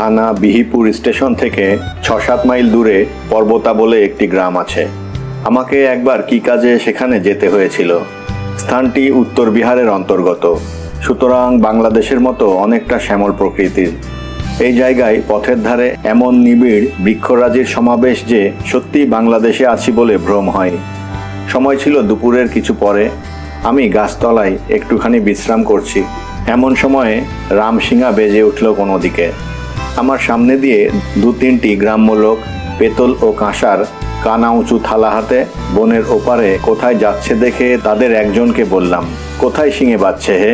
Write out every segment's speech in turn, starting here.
থানা বিহিপুর স্টেশন থেকে ৬-৭ মাইল দূরে পর্বতা বলে একটি গ্রাম আছে। আমাকে একবার কি কাজে সেখানে যেতে হয়েছিল। স্থানটি উত্তর বিহারের অন্তর্গত, সুতরাং বাংলাদেশের মতো অনেকটা শ্যামল প্রকৃতির। এই জায়গায় পথের ধারে এমন নিবিড় বৃক্ষরাজির সমাবেশ যে সত্যি বাংলাদেশে আছি বলে ভ্রম হয়। সময় ছিল দুপুরের কিছু পরে। আমি গাছতলায় একটুখানি বিশ্রাম করছি, এমন সময়ে রামশিঙা বেজে উঠল কোনো দিকে। আমার সামনে দিয়ে ২-৩টি গ্রাম্য লোক পেতল ও কাঁসার কানা উঁচু থালা হাতে বনের ওপারে কোথায় যাচ্ছে দেখে তাদের একজনকে বললাম, কোথায় শিঙে বাজছে হে?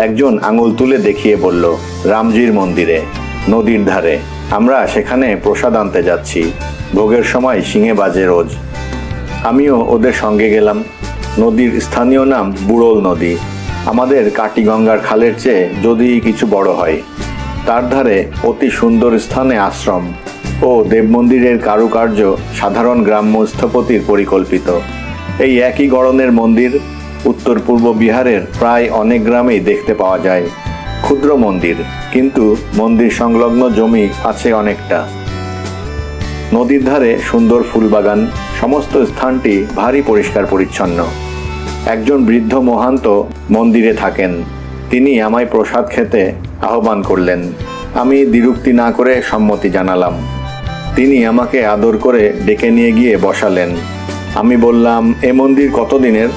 একজন আঙুল তুলে দেখিয়ে বলল, রামজির মন্দিরে, নদীর ধারে। আমরা সেখানে প্রসাদ আনতে যাচ্ছি, ভোগের সময় শিঙে বাজে রোজ। আমিও ওদের সঙ্গে গেলাম। নদীর স্থানীয় নাম বুড়োল নদী, আমাদের কাটিগঙ্গার খালের চেয়ে যদি কিছু বড় হয়। তার ধারে অতি সুন্দর স্থানে আশ্রম ও দেবমন্দিরের কারুকার্য সাধারণ গ্রাম্য স্থপতির পরিকল্পিত। এই একই গড়নের মন্দির উত্তর পূর্ব বিহারের প্রায় অনেক গ্রামেই দেখতে পাওয়া যায়। ক্ষুদ্র মন্দির, কিন্তু মন্দির সংলগ্ন জমি আছে অনেকটা। নদীর ধারে সুন্দর ফুলবাগান, সমস্ত স্থানটি ভারী পরিষ্কার পরিচ্ছন্ন। একজন বৃদ্ধ মহান্ত মন্দিরে থাকেন, তিনি আমায় প্রসাদ খেতে আহ্বান করলেন। আমি দ্বিরুক্তি না করে সম্মতি জানালাম। তিনি আমাকে আদর করে ডেকে নিয়ে গিয়ে বসালেন। আমি বললাম, এ মন্দির কতদিনের?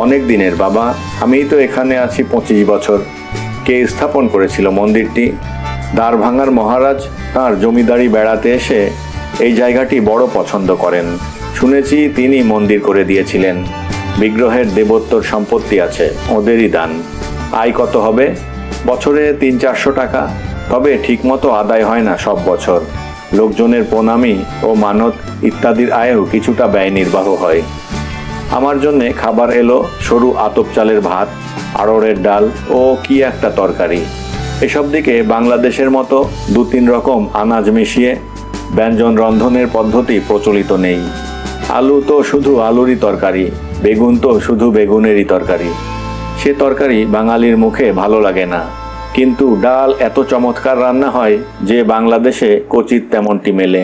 অনেক দিনের বাবা, আমিই তো এখানে আছি 25 বছর। কে স্থাপন করেছিল মন্দিরটি? দ্বারভাঙার মহারাজ তাঁর জমিদারি বেড়াতে এসে এই জায়গাটি বড় পছন্দ করেন। শুনেছি তিনি মন্দির করে দিয়েছিলেন। বিগ্রহের দেবোত্তর সম্পত্তি আছে, ওদেরই দান। আয় কত হবে? বছরে 300-400 টাকা, তবে ঠিকমতো আদায় হয় না সব বছর। লোকজনের প্রণামী ও মানত ইত্যাদির আয়েও কিছুটা ব্যয় নির্বাহ হয়। আমার জন্যে খাবার এলো, সরু আতপ চালের ভাত, আড়রের ডাল ও কি একটা তরকারি। এসব দিকে বাংলাদেশের মতো 2-3 রকম আনাজ মিশিয়ে ব্যঞ্জন রন্ধনের পদ্ধতি প্রচলিত নেই। আলু তো শুধু আলুরই তরকারি, বেগুন তো শুধু বেগুনেরই তরকারি। সে তরকারি বাঙালির মুখে ভালো লাগে না, কিন্তু ডাল এত চমৎকার রান্না হয় যে বাংলাদেশে কচিত তেমনটি মেলে।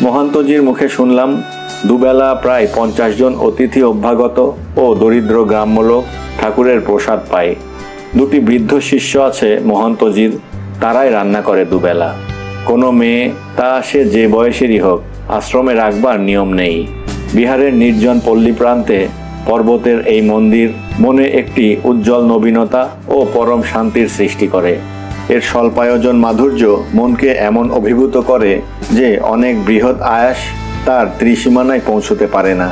মহান্তজির মুখে শুনলাম, দুবেলা প্রায় 50 জন অতিথি অভ্যাগত ও দরিদ্র গ্রাম্য লোক ঠাকুরের প্রসাদ পায়। 2টি বৃদ্ধ শিষ্য আছে মহান্তজির, তারাই রান্না করে দুবেলা। কোনো মেয়ে, তা সে যে বয়সেরই হোক, আশ্রমে রাখবার নিয়ম নেই। বিহারের নির্জন পল্লী প্রান্তে পর্বতের এই মন্দির মনে একটি উজ্জ্বল নবীনতা ও পরম শান্তির সৃষ্টি করে। এর স্বল্পায়োজন মাধুর্য মনকে এমন অভিভূত করে যে অনেক বৃহৎ আয়াস তার ত্রিসীমানায় পৌঁছতে পারে না।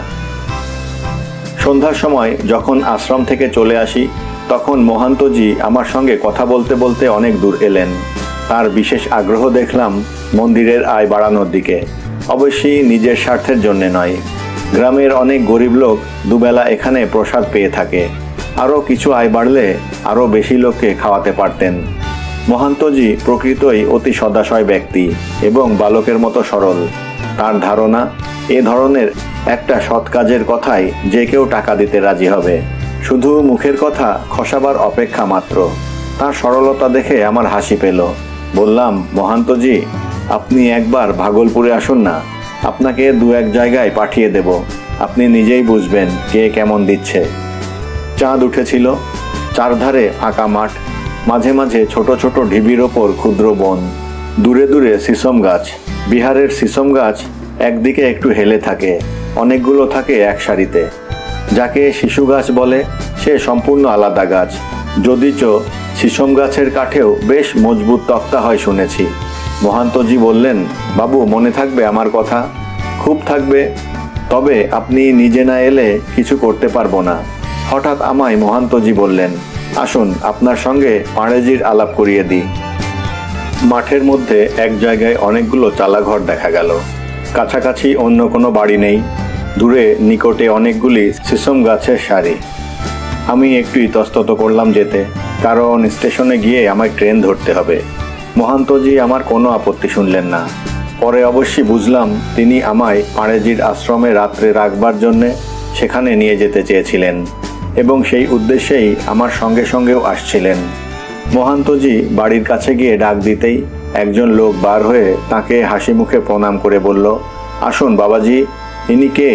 সন্ধ্যার সময় যখন আশ্রম থেকে চলে আসি, তখন মহান্তজি আমার সঙ্গে কথা বলতে বলতে অনেক দূর এলেন। তার বিশেষ আগ্রহ দেখলাম মন্দিরের আয় বাড়ানোর দিকে। অবশ্যই নিজের স্বার্থের জন্যে নয়। গ্রামের অনেক গরিব লোক দুবেলা এখানে প্রসাদ পেয়ে থাকে। আরও কিছু আয় বাড়লে আরও বেশি লোককে খাওয়াতে পারতেন। মহান্তজি প্রকৃতই অতি সদাশয় ব্যক্তি এবং বালকের মতো সরল। তার ধারণা, এ ধরনের একটা সৎ কাজের কথায় যে কেউ টাকা দিতে রাজি হবে, শুধু মুখের কথা খসাবার অপেক্ষা মাত্র। তার সরলতা দেখে আমার হাসি পেল। বললাম, মহান্তজি, আপনি একবার ভাগলপুরে আসুন না, আপনাকে 2-1 জায়গায় পাঠিয়ে দেব। আপনি নিজেই বুঝবেন কে কেমন দিচ্ছে। চাঁদ উঠেছিল, চারধারে ফাঁকা মাঠ, মাঝে মাঝে ছোট ছোট ঢিবির ওপর ক্ষুদ্র বন, দূরে দূরে সিসম গাছ। বিহারের সিসম গাছ একদিকে একটু হেলে থাকে, অনেকগুলো থাকে এক সারিতে। যাকে শিশু গাছ বলে সে সম্পূর্ণ আলাদা গাছ, যদিচ সিসম গাছের কাঠেও বেশ মজবুত তক্তা হয় শুনেছি। মহান্তজি বললেন, বাবু, মনে থাকবে আমার কথা? খুব থাকবে, তবে আপনি নিজে না এলে কিছু করতে পারবো না। হঠাৎ আমায় মহান্তজি বললেন, আসুন আপনার সঙ্গে পাড়েজির আলাপ করিয়ে দিই। মাঠের মধ্যে এক জায়গায় অনেকগুলো চালাঘর দেখা গেল। কাছাকাছি অন্য কোনো বাড়ি নেই। দূরে নিকটে অনেকগুলি সিসম গাছের সারি। আমি একটু ইতস্তত করলাম যেতে, কারণ স্টেশনে গিয়ে আমায় ট্রেন ধরতে হবে। মহান্তজি আমার কোনো আপত্তি শুনলেন না। পরে অবশ্যই বুঝলাম তিনি আমায় পাড়েজির আশ্রমে রাত্রে রাখবার জন্যে সেখানে নিয়ে যেতে চেয়েছিলেন এবং সেই উদ্দেশ্যেই আমার সঙ্গে সঙ্গেও আসছিলেন। মহান্তজি বাড়ির কাছে গিয়ে ডাক দিতেই একজন লোক বার হয়ে তাকে হাসি মুখে প্রণাম করে বলল, আসুন বাবাজি। ইনি কে?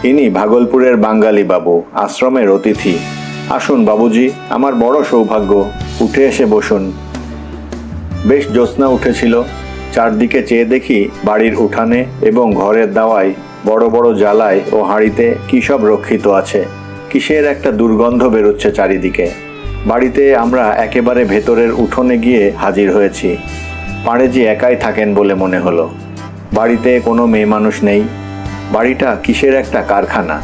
ইনি ভাগলপুরের বাঙালি বাবু, আশ্রমের অতিথি। আসুন বাবুজি, আমার বড় সৌভাগ্য, উঠে এসে বসুন। বেশ জ্যোৎস্না উঠেছিল। চারদিকে চেয়ে দেখি বাড়ির উঠানে এবং ঘরের দাওয়ায় বড় বড় জ্বালায় ও হাঁড়িতে কী সব রক্ষিত আছে। কিসের একটা দুর্গন্ধ বেরোচ্ছে চারিদিকে। বাড়িতে আমরা একেবারে ভেতরের উঠোনে গিয়ে হাজির হয়েছি। পাড়েজি একাই থাকেন বলে মনে হলো। বাড়িতে কোনো মেয়ে মানুষ নেই। বাড়িটা কিসের একটা কারখানা।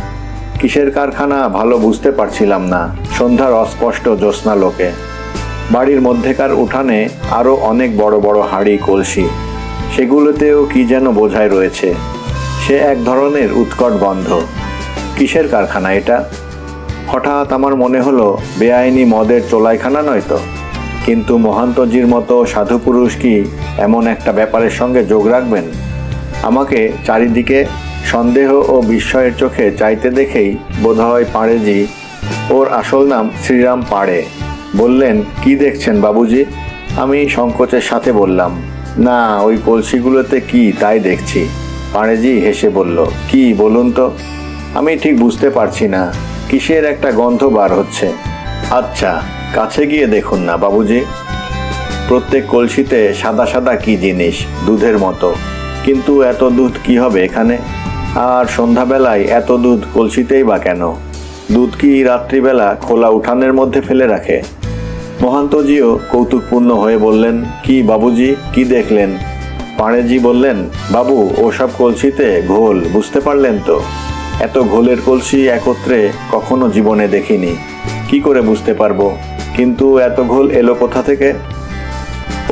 কিসের কারখানা ভালো বুঝতে পারছিলাম না সন্ধ্যার অস্পষ্ট জ্যোৎস্নালোকে। বাড়ির মধ্যেকার উঠানে আরও অনেক বড় বড় হাঁড়ি কলসি, সেগুলোতেও কি যেন বোঝাই রয়েছে। সে এক ধরনের উৎকট গন্ধ। কিসের কারখানা এটা? হঠাৎ আমার মনে হলো বেআইনি মদের চোলাইখানা নয় তো। কিন্তু মহান্তজির মতো সাধু পুরুষ কি এমন একটা ব্যাপারের সঙ্গে যোগ রাখবেন? আমাকে চারিদিকে সন্দেহ ও বিস্ময়ের চোখে চাইতে দেখেই বোধহয় পাড়েজি, ওর আসল নাম শ্রীরাম পাড়ে, বললেন, কি দেখছেন বাবুজি? আমি সংকোচের সাথে বললাম, না, ওই কলসিগুলোতে কি তাই দেখছি। পাড়েজি হেসে বলল, কি বলুন তো? আমি ঠিক বুঝতে পারছি না, কিসের একটা গন্ধ বার হচ্ছে। আচ্ছা, কাছে গিয়ে দেখুন না বাবুজি। প্রত্যেক কলসিতে সাদা সাদা কি জিনিস, দুধের মতো। কিন্তু এত দুধ কি হবে এখানে? আর সন্ধ্যাবেলায় এত দুধ কলসিতেই বা কেন? দুধ কি রাত্রিবেলা খোলা উঠানের মধ্যে ফেলে রাখে? মহান্তজিও কৌতুকপূর্ণ হয়ে বললেন, কি বাবুজি, কি দেখলেন? পাড়েজি বললেন, বাবু, ওসব কলসিতে ঘোল, বুঝতে পারলেন তো? এত ঘোলের কলসি একত্রে কখনো জীবনে দেখিনি। কি করে বুঝতে পারবো? কিন্তু এত ঘোল এলো কোথা থেকে?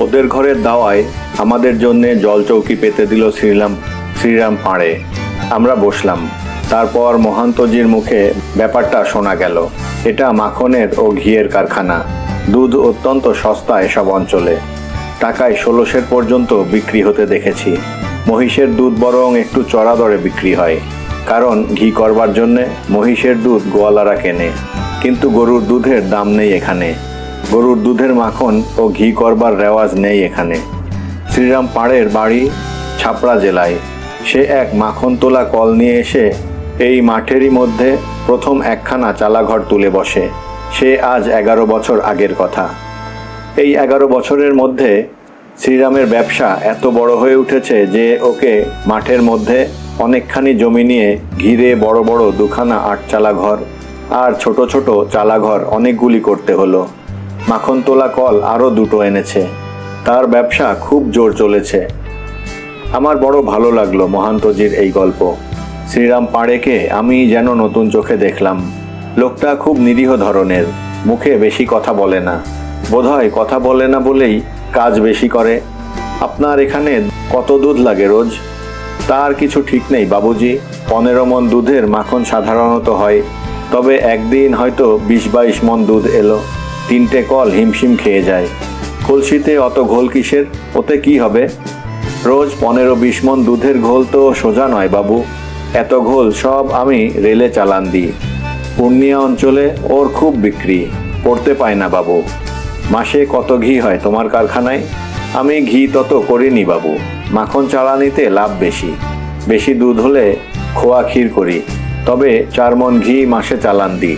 ওদের ঘরের দাওয়ায় আমাদের জন্যে জল চৌকি পেতে দিল শ্রীরাম পাড়ে। আমরা বসলাম। তারপর মহান্তজির মুখে ব্যাপারটা শোনা গেল। এটা মাখনের ও ঘিয়ের কারখানা। দুধ অত্যন্ত সস্তা এসব অঞ্চলে। টাকায় 16 পর্যন্ত বিক্রি হতে দেখেছি। মহিষের দুধ বরং একটু চড়া দরে বিক্রি হয়, কারণ ঘি করবার জন্যে মহিষের দুধ গোয়ালারা কেনে। কিন্তু গরুর দুধের দাম নেই এখানে। গরুর দুধের মাখন ও ঘি করবার রেওয়াজ নেই এখানে। শ্রীরাম পাড়ের বাড়ি ছাপড়া জেলায়। সে এক মাখন তোলা কল নিয়ে এসে এই মাঠেরই মধ্যে প্রথম একখানা চালাঘর তুলে বসে। সে আজ 11 বছর আগের কথা। এই 11 বছরের মধ্যে শ্রীরামের ব্যবসা এত বড় হয়ে উঠেছে যে ওকে মাঠের মধ্যে অনেকখানি জমি নিয়ে ঘিরে বড় বড় দুখানা 8 চালা ঘর আর ছোট ছোট চালাঘর অনেকগুলি করতে হলো। মাখন তোলা কল আরও 2টো এনেছে। তার ব্যবসা খুব জোর চলেছে। আমার বড় ভালো লাগলো মহান্তজির এই গল্প। শ্রীরাম পাড়েকে আমি যেন নতুন চোখে দেখলাম। লোকটা খুব নিরীহ ধরনের, মুখে বেশি কথা বলে না। বোধহয় কথা বলে না বলেই কাজ বেশি করে। আপনার এখানে কত দুধ লাগে রোজ? তার কিছু ঠিক নেই বাবুজি। 15 মণ দুধের মাখন সাধারণত হয়, তবে একদিন হয়তো 20-22 মণ দুধ এলো। 3টে কল হিমশিম খেয়ে যায়। কলসিতে অত ঘোল কিসের? ওতে কি হবে? রোজ 15-20 মণ দুধের ঘোল তো সোজা নয় বাবু। এত ঘোল সব আমি রেলে চালান দিই। পূর্ণিয়া অঞ্চলে ওর খুব বিক্রি, পড়তে পায় না বাবু। মাসে কত ঘি হয় তোমার কারখানায়? আমি ঘি তত করিনি বাবু। মাখন চালানিতে লাভ বেশি। বেশি দুধ হলে খোয়া ক্ষীর করি, তবে 4 মণ ঘি মাসে চালান দিই।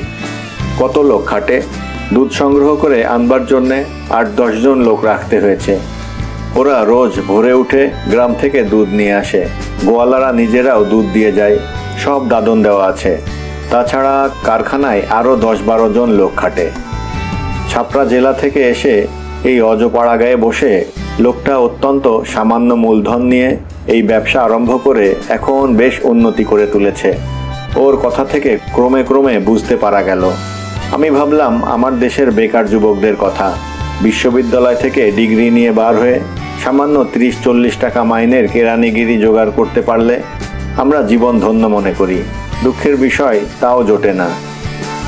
কত লোক খাটে? দুধ সংগ্রহ করে আনবার জন্যে 8-10 জন লোক রাখতে হয়েছে। ওরা রোজ ভোরে উঠে গ্রাম থেকে দুধ নিয়ে আসে। গোয়ালারা নিজেরাও দুধ দিয়ে যায়। সব দাদন দেওয়া আছে। তাছাড়া কারখানায় আরও 10-12 জন লোক খাটে। ছাপড়া জেলা থেকে এসে এই অজপাড়া গায়ে বসে লোকটা অত্যন্ত সামান্য মূলধন নিয়ে এই ব্যবসা আরম্ভ করে এখন বেশ উন্নতি করে তুলেছে। ওর কথা থেকে ক্রমে ক্রমে বুঝতে পারা গেল। আমি ভাবলাম আমার দেশের বেকার যুবকদের কথা। বিশ্ববিদ্যালয় থেকে ডিগ্রি নিয়ে বার হয়ে সামান্য 30-40 টাকা মাইনের কেরানিগিরি জোগাড় করতে পারলে আমরা জীবন ধন্য মনে করি। দুঃখের বিষয় তাও জোটে না।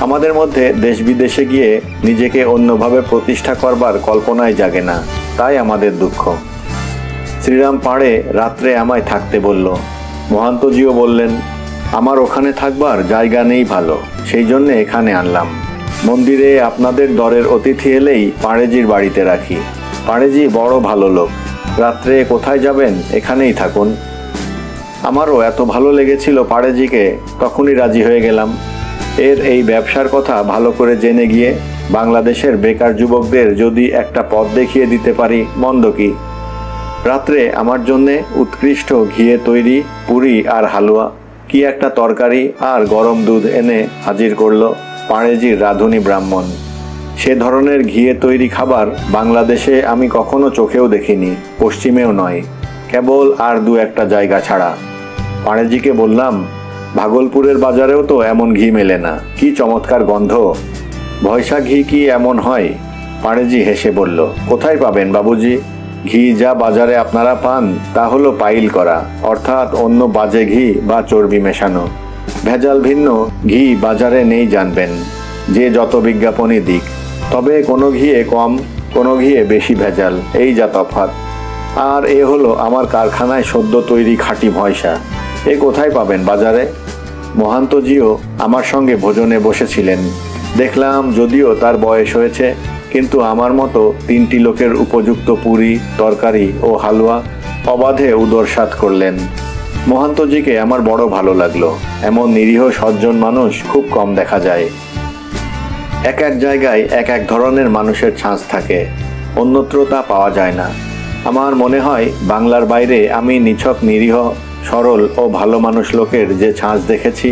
আমাদের মধ্যে দেশ বিদেশে গিয়ে নিজেকে অন্যভাবে প্রতিষ্ঠা করবার কল্পনাই জাগে না, তাই আমাদের দুঃখ। শ্রীরাম পাড়ে রাত্রে আমায় থাকতে বলল। মহান্তজিও বললেন, আমার ওখানে থাকবার জায়গা নেই ভালো, সেই জন্য এখানে আনলাম। মন্দিরে আপনাদের দরের অতিথি এলেই পাড়েজির বাড়িতে রাখি। পাড়েজি বড় ভালো লোক, রাত্রে কোথায় যাবেন, এখানেই থাকুন। আমারও এত ভালো লেগেছিল পাড়েজিকে, তখনই রাজি হয়ে গেলাম। এই ব্যবসার কথা ভালো করে জেনে গিয়ে বাংলাদেশের বেকার যুবকদের যদি একটা পথ দেখিয়ে দিতে পারি, মন্দ কি। রাত্রে আমার জন্যে উৎকৃষ্ট ঘিয়ে তৈরি পুরি আর হালুয়া, কি একটা তরকারি আর গরম দুধ এনে হাজির করলো পাড়েজির রাঁধুনি ব্রাহ্মণ। সে ধরনের ঘিয়ে তৈরি খাবার বাংলাদেশে আমি কখনো চোখেও দেখিনি, পশ্চিমেও নয়, কেবল আর দু একটা জায়গা ছাড়া। পাড়েজিকে বললাম, ভাগলপুরের বাজারেও তো এমন ঘি মেলে না, কি চমৎকার গন্ধ। ভয়সা ঘি কি এমন হয়? পাড়েজি হেসে বলল, কোথায় পাবেন বাবুজি? ঘি যা বাজারে আপনারা পান তা হলো পাইল করা, অর্থাৎ অন্য বাজে ঘি বা চর্বি মেশানো। ভেজাল ভিন্ন ঘি বাজারে নেই জানবেন, যে যত বিজ্ঞাপনই দিক। তবে কোনো ঘিয়ে কম, কোনো ঘিয়ে বেশি ভেজাল, এই যা তফাৎ। আর এ হলো আমার কারখানায় সদ্য তৈরি খাঁটি ভয়সা। এ কোথায় পাবেন বাজারে? মহান্তজিও আমার সঙ্গে ভোজনে বসেছিলেন। দেখলাম যদিও তার বয়স হয়েছে, কিন্তু আমার মতো 3টি লোকের উপযুক্ত পুরি, তরকারি ও হালুয়া অবাধে উদরসাৎ করলেন। মহান্তজিকে আমার বড় ভালো লাগলো। এমন নিরীহ সজ্জন মানুষ খুব কম দেখা যায়। এক এক জায়গায় এক এক ধরনের মানুষের ছাঁচ থাকে, অন্যত্র তা পাওয়া যায় না। আমার মনে হয় বাংলার বাইরে আমি নিছক নিরীহ, সরল ও ভালো মানুষ লোকের যে ছাঁচ দেখেছি,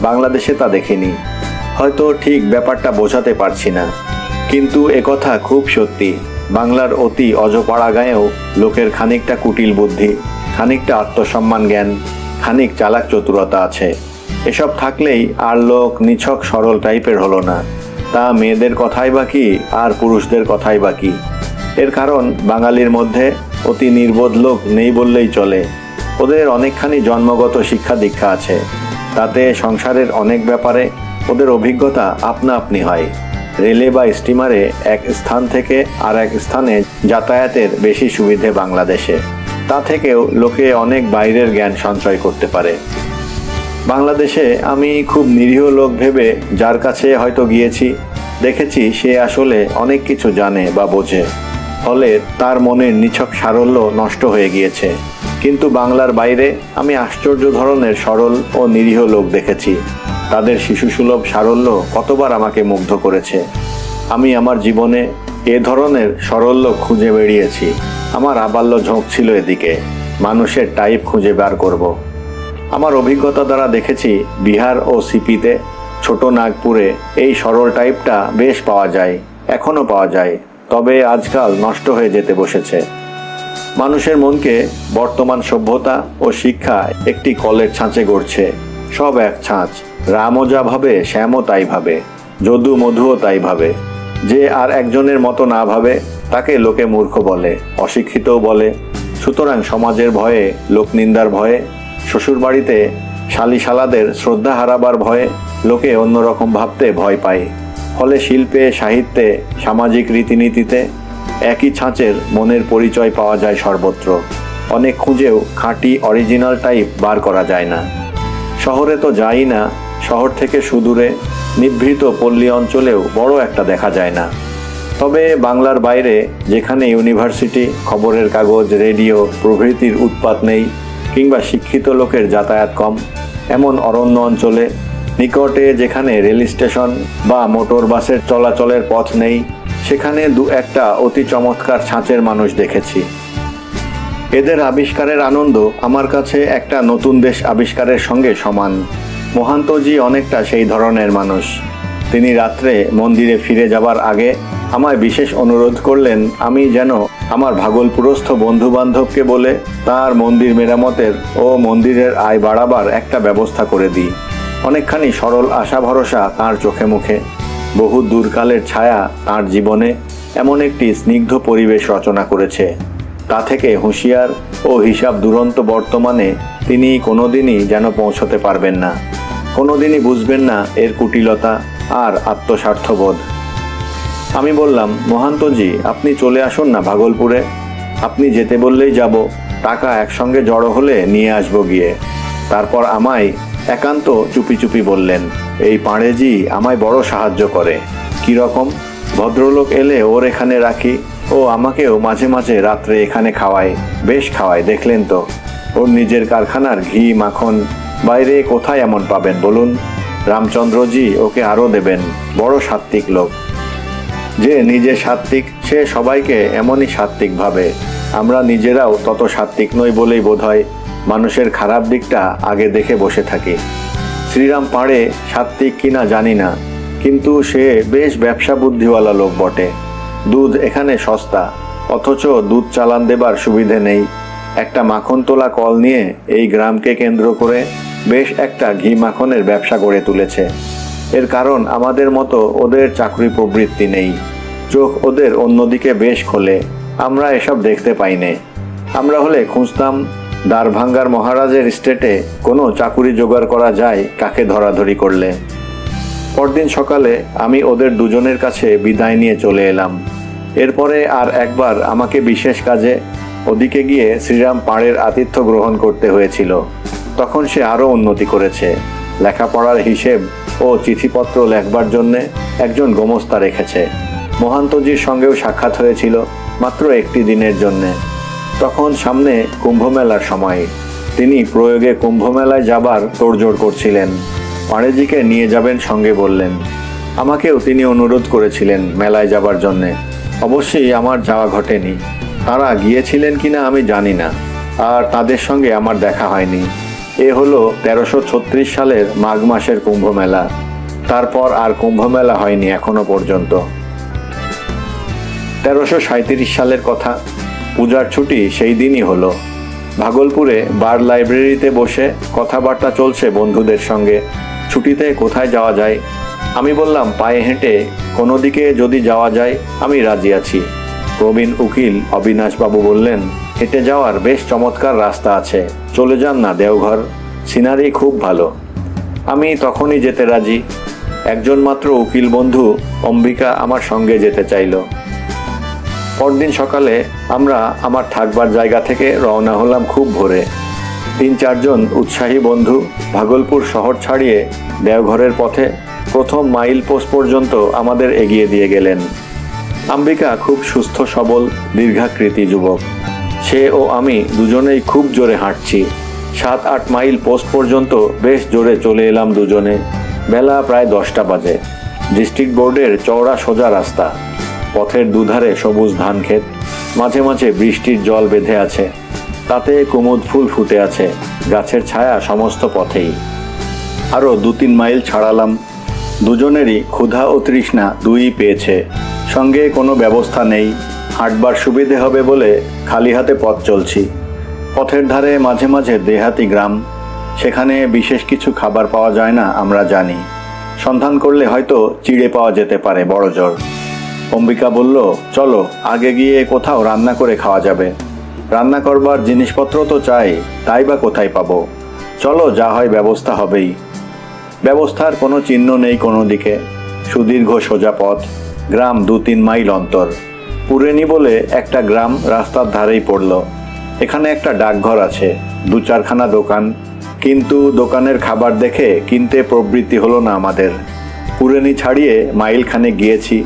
বাংলাদেশে তা দেখিনি। হয়তো ঠিক ব্যাপারটা বোঝাতে পারছি না, কিন্তু একথা খুব সত্যি। বাংলার অতি অজপাড়া গাঁয়েও লোকের খানিকটা কুটিল বুদ্ধি, খানিকটা আত্মসম্মান জ্ঞান, খানিক চালাক চতুরতা আছে। এসব থাকলেই আর লোক নিছক সরল টাইপের হলো না। তা মেয়েদের কথাই বা কি, আর পুরুষদের কথাই বা কি। এর কারণ বাঙালির মধ্যে অতি নির্বোধ লোক নেই বললেই চলে। ওদের অনেকখানি জন্মগত শিক্ষা দীক্ষা আছে, তাতে সংসারের অনেক ব্যাপারে ওদের অভিজ্ঞতা আপনা আপনি হয়। রেলে বা স্টিমারে এক স্থান থেকে আর এক স্থানে যাতায়াতের বেশি সুবিধে বাংলাদেশে। তা থেকেও লোকে অনেক বাইরের জ্ঞান সঞ্চয় করতে পারে। বাংলাদেশে আমি খুব নিরীহ লোক ভেবে যার কাছে হয়তো গিয়েছি, দেখেছি সে আসলে অনেক কিছু জানে বা বোঝে, ফলে তার মনের নিছক সারল্য নষ্ট হয়ে গিয়েছে। কিন্তু বাংলার বাইরে আমি আশ্চর্য ধরনের সরল ও নিরীহ লোক দেখেছি। তাদের শিশুসুলভ সারল্য কতবার আমাকে মুগ্ধ করেছে। আমি আমার জীবনে এ ধরনের সরল্য খুঁজে বেরিয়েছি। আমার আবাল্য ঝোঁক ছিল এদিকে, মানুষের টাইপ খুঁজে বার করব। আমার অভিজ্ঞতা দ্বারা দেখেছি বিহার ও সিপিতে, ছোট নাগপুরে এই সরল টাইপটা বেশ পাওয়া যায়, এখনও পাওয়া যায়, তবে আজকাল নষ্ট হয়ে যেতে বসেছে। মানুষের মনকে বর্তমান সভ্যতা ও শিক্ষা একটি কলের ছাঁচে গড়ছে। সব এক ছাঁচ। রামও যা ভাবে, শ্যামও তাই ভাবে, যদু মধুও তাই ভাবে। যে আর একজনের মতো না ভাবে তাকে লোকে মূর্খ বলে, অশিক্ষিতও বলে। সুতরাং সমাজের ভয়ে, লোকনিন্দার ভয়ে, শ্বশুরবাড়িতে শালিশালাদের শ্রদ্ধা হারাবার ভয়ে লোকে অন্যরকম ভাবতে ভয় পায়। ফলে শিল্পে, সাহিত্যে, সামাজিক রীতিনীতিতে একই ছাঁচের মনের পরিচয় পাওয়া যায় সর্বত্র। অনেক খুঁজেও খাঁটি অরিজিনাল টাইপ বার করা যায় না। শহরে তো যাই না, শহর থেকে সুদূরে নিভৃত পল্লী অঞ্চলেও বড় একটা দেখা যায় না। তবে বাংলার বাইরে, যেখানে ইউনিভার্সিটি, খবরের কাগজ, রেডিও প্রভৃতির উৎপাত নেই, কিংবা শিক্ষিত লোকের যাতায়াত কম, এমন অরণ্য অঞ্চলে, নিকটে যেখানে রেল স্টেশন বা মোটর বাসের চলাচলের পথ নেই, সেখানে দু একটা অতি চমৎকার ছাঁচের মানুষ দেখেছি। এদের আবিষ্কারের আনন্দ আমার কাছে একটা নতুন দেশ আবিষ্কারের সঙ্গে সমান। মহান্তজি অনেকটা সেই ধরনের মানুষ। তিনি রাত্রে মন্দিরে ফিরে যাবার আগে আমায় বিশেষ অনুরোধ করলেন আমি যেন আমার ভাগলপুরস্থ বন্ধুবান্ধবকে বলে তার মন্দির মেরামতের ও মন্দিরের আয় বাড়াবার একটা ব্যবস্থা করে দিই। অনেকখানি সরল আশা ভরসা তাঁর চোখে মুখে। বহু দূরকালের ছায়া তাঁর জীবনে এমন একটি স্নিগ্ধ পরিবেশ রচনা করেছে। তা থেকে হুঁশিয়ার ও হিসাব দুরন্ত বর্তমানে তিনি কোনোদিনই যেন পৌঁছতে পারবেন না, কোনোদিনই বুঝবেন না এর কুটিলতা আর আত্মস্বার্থবোধ। আমি বললাম, মহান্তজি, আপনি চলে আসুন না ভাগলপুরে। আপনি যেতে বললেই যাব, টাকা একসঙ্গে জড়ো হলে নিয়ে আসবো গিয়ে। তারপর আমায় একান্ত চুপি চুপি বললেন, এই পাড়েজি আমায় বড় সাহায্য করে। কি রকম? ভদ্রলোক এলে ওর এখানে রাখি, ও আমাকেও মাঝে মাঝে রাত্রে এখানে খাওয়ায়, বেশ খাওয়ায়, দেখলেন তো। ওর নিজের কারখানার ঘি মাখন বাইরে কোথায় এমন পাবেন বলুন। রামচন্দ্রজি ওকে আরও দেবেন, বড় সাত্ত্বিক লোক। যে নিজে সাত্ত্বিক সে সবাইকে এমনই সাত্ত্বিক ভাবে। আমরা নিজেরাও তত সাত্ত্বিক নই বলেই বোধহয় মানুষের খারাপ দিকটা আগে দেখে বসে থাকি। শ্রীরাম পাড়ে সাত্ত্বিক কিনা জানি না, কিন্তু সে বেশ ব্যবসা বুদ্ধিওয়ালা লোক বটে। দুধ এখানে সস্তা, অথচ দুধ চালান দেবার সুবিধে নেই। একটা মাখন তোলা কল নিয়ে এই গ্রামকে কেন্দ্র করে বেশ একটা ঘি মাখনের ব্যবসা গড়ে তুলেছে। এর কারণ আমাদের মতো ওদের চাকরি প্রবৃত্তি নেই। চোখ ওদের অন্যদিকে বেশ খোলে, আমরা এসব দেখতে পাই নে। আমরা হলে খুঁজতাম দ্বারভাঙ্গার মহারাজের স্টেটে কোনো চাকুরি জোগাড় করা যায় কাকে ধরাধরি করলে। পরদিন সকালে আমি ওদের দুজনের কাছে বিদায় নিয়ে চলে এলাম। এরপরে আর একবার আমাকে বিশেষ কাজে ওদিকে গিয়ে শ্রীরাম পাড়ের আতিথ্য গ্রহণ করতে হয়েছিল। তখন সে আরও উন্নতি করেছে। লেখাপড়ার হিসেব ও চিঠিপত্র লেখবার জন্যে একজন গোমস্তা রেখেছে। মহান্তজির সঙ্গেও সাক্ষাৎ হয়েছিল, মাত্র একটি দিনের জন্যে। তখন সামনে কুম্ভমেলার সময়। তিনি প্রয়োগে কুম্ভমেলায় যাবার তোড়জোড় করছিলেন। পাড়েজিকে নিয়ে যাবেন সঙ্গে বললেন। আমাকেও তিনি অনুরোধ করেছিলেন মেলায় যাবার জন্যে। অবশ্যই আমার যাওয়া ঘটেনি। তারা গিয়েছিলেন কিনা আমি জানি না, আর তাদের সঙ্গে আমার দেখা হয়নি। এ হলো 1336 সালের মাঘ মাসের কুম্ভমেলা। তারপর আর কুম্ভমেলা হয়নি এখনো পর্যন্ত। 1337 সালের কথা। পূজার ছুটি সেই দিনই হলো। ভাগলপুরে বার লাইব্রেরিতে বসে কথাবার্তা চলছে বন্ধুদের সঙ্গে, ছুটিতে কোথায় যাওয়া যায়। আমি বললাম পায়ে হেঁটে কোনো দিকে যদি যাওয়া যায় আমি রাজি আছি। প্রবীণ উকিল অবিনাশবাবু বললেন, হেঁটে যাওয়ার বেশ চমৎকার রাস্তা আছে, চলে যান না দেওঘর, সিনারি খুব ভালো। আমি তখনই যেতে রাজি। একজন মাত্র উকিল বন্ধু অম্বিকা আমার সঙ্গে যেতে চাইল। পরদিন সকালে আমরা আমার থাকবার জায়গা থেকে রওনা হলাম খুব ভোরে। 3-4 জন উৎসাহী বন্ধু ভাগলপুর শহর ছাড়িয়ে দেওঘরের পথে প্রথম মাইল পোস্ট পর্যন্ত আমাদের এগিয়ে দিয়ে গেলেন। অম্বিকা খুব সুস্থ সবল দীর্ঘাকৃতি যুবক। সে ও আমি দুজনেই খুব জোরে হাঁটছি। 7-8 মাইল পোস্ট পর্যন্ত বেশ জোরে চলে এলাম দুজনে। বেলা প্রায় 10টা বাজে। ডিস্ট্রিক্ট বোর্ডের চওড়া সোজা রাস্তা। পথের দুধারে সবুজ ধান ক্ষেত, মাঝে মাঝে বৃষ্টির জল বেঁধে আছে। তাতে কুমুদ ফুল ফুটে আছে, গাছের ছায়া সমস্ত পথেই। আরও 2-3 মাইল ছাড়ালাম। দুজনেরই ক্ষুধা ও তৃষ্ণা দুইই পেয়েছে। সঙ্গে কোনো ব্যবস্থা নেই, হাঁটবার সুবিধে হবে বলে খালি হাতে পথ চলছি। পথের ধারে মাঝে মাঝে দেহাতি গ্রাম, সেখানে বিশেষ কিছু খাবার পাওয়া যায় না আমরা জানি। সন্ধান করলে হয়তো চিড়ে পাওয়া যেতে পারে বড় জোর। অম্বিকা বলল, চলো আগে গিয়ে কোথাও রান্না করে খাওয়া যাবে। রান্না করবার জিনিসপত্র তো চাই, তাই বা কোথায় পাবো। চলো যা হয় ব্যবস্থা হবেই। ব্যবস্থার কোনো চিহ্ন নেই কোনো দিকে। সুদীর্ঘ সোজা পথ, গ্রাম 2-3 মাইল অন্তর। পুরেনি বলে একটা গ্রাম রাস্তার ধারেই পড়ল। এখানে একটা ডাকঘর আছে, 2-4খানা দোকান, কিন্তু দোকানের খাবার দেখে কিনতে প্রবৃত্তি হলো না আমাদের। পুরেনি ছাড়িয়ে মাইল খানে গিয়েছি।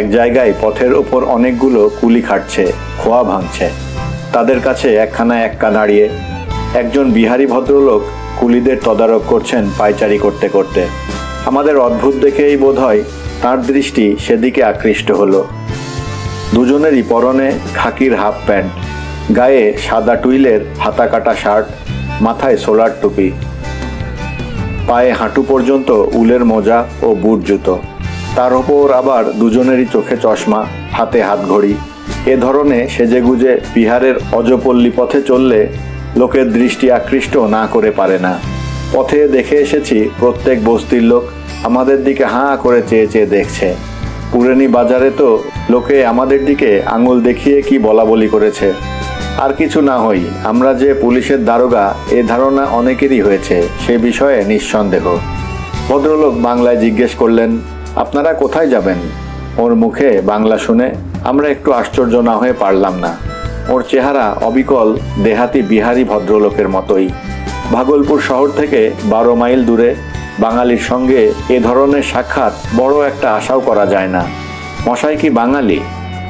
এক জায়গায় পথের ওপর অনেকগুলো কুলি খাটছে, খোয়া ভাঙছে। তাদের কাছে একখানা এক্কা দাঁড়িয়ে। একজন বিহারি ভদ্রলোক কুলিদের তদারক করছেন পায়চারি করতে করতে। আমাদের অদ্ভুত দেখেই বোধহয় তার দৃষ্টি সেদিকে আকৃষ্ট হলো। দুজনেরই পরনে খাকির হাফ প্যান্ট, গায়ে সাদা টুইলের হাতা কাটা শার্ট, মাথায় সোলার টুপি, পায়ে হাঁটু পর্যন্ত উলের মোজা ও বুট জুতো। তার ওপর আবার দুজনেরই চোখে চশমা, হাতে হাতঘড়ি। এ ধরনে সেজেগুজে বিহারের অজপল্লী পথে চললে লোকের দৃষ্টি আকৃষ্ট না করে পারে না। পথে দেখে এসেছি প্রত্যেক বস্তির লোক আমাদের দিকে হাঁ করে চেয়ে চেয়ে দেখছে। পুরেনি বাজারে তো লোকে আমাদের দিকে আঙুল দেখিয়ে কি বলা বলি করেছে। আর কিছু না হই, আমরা যে পুলিশের দারোগা এ ধারণা অনেকেরই হয়েছে, সে বিষয়ে নিঃসন্দেহ। ভদ্রলোক বাংলায় জিজ্ঞেস করলেন, আপনারা কোথায় যাবেন? ওর মুখে বাংলা শুনে আমরা একটু আশ্চর্য না হয়ে পারলাম না। ওর চেহারা অবিকল দেহাতি বিহারি ভদ্রলোকের মতোই। ভাগলপুর শহর থেকে 12 মাইল দূরে বাঙালির সঙ্গে এ ধরনের সাক্ষাৎ বড় একটা আশাও করা যায় না। মশাই কি বাঙালি?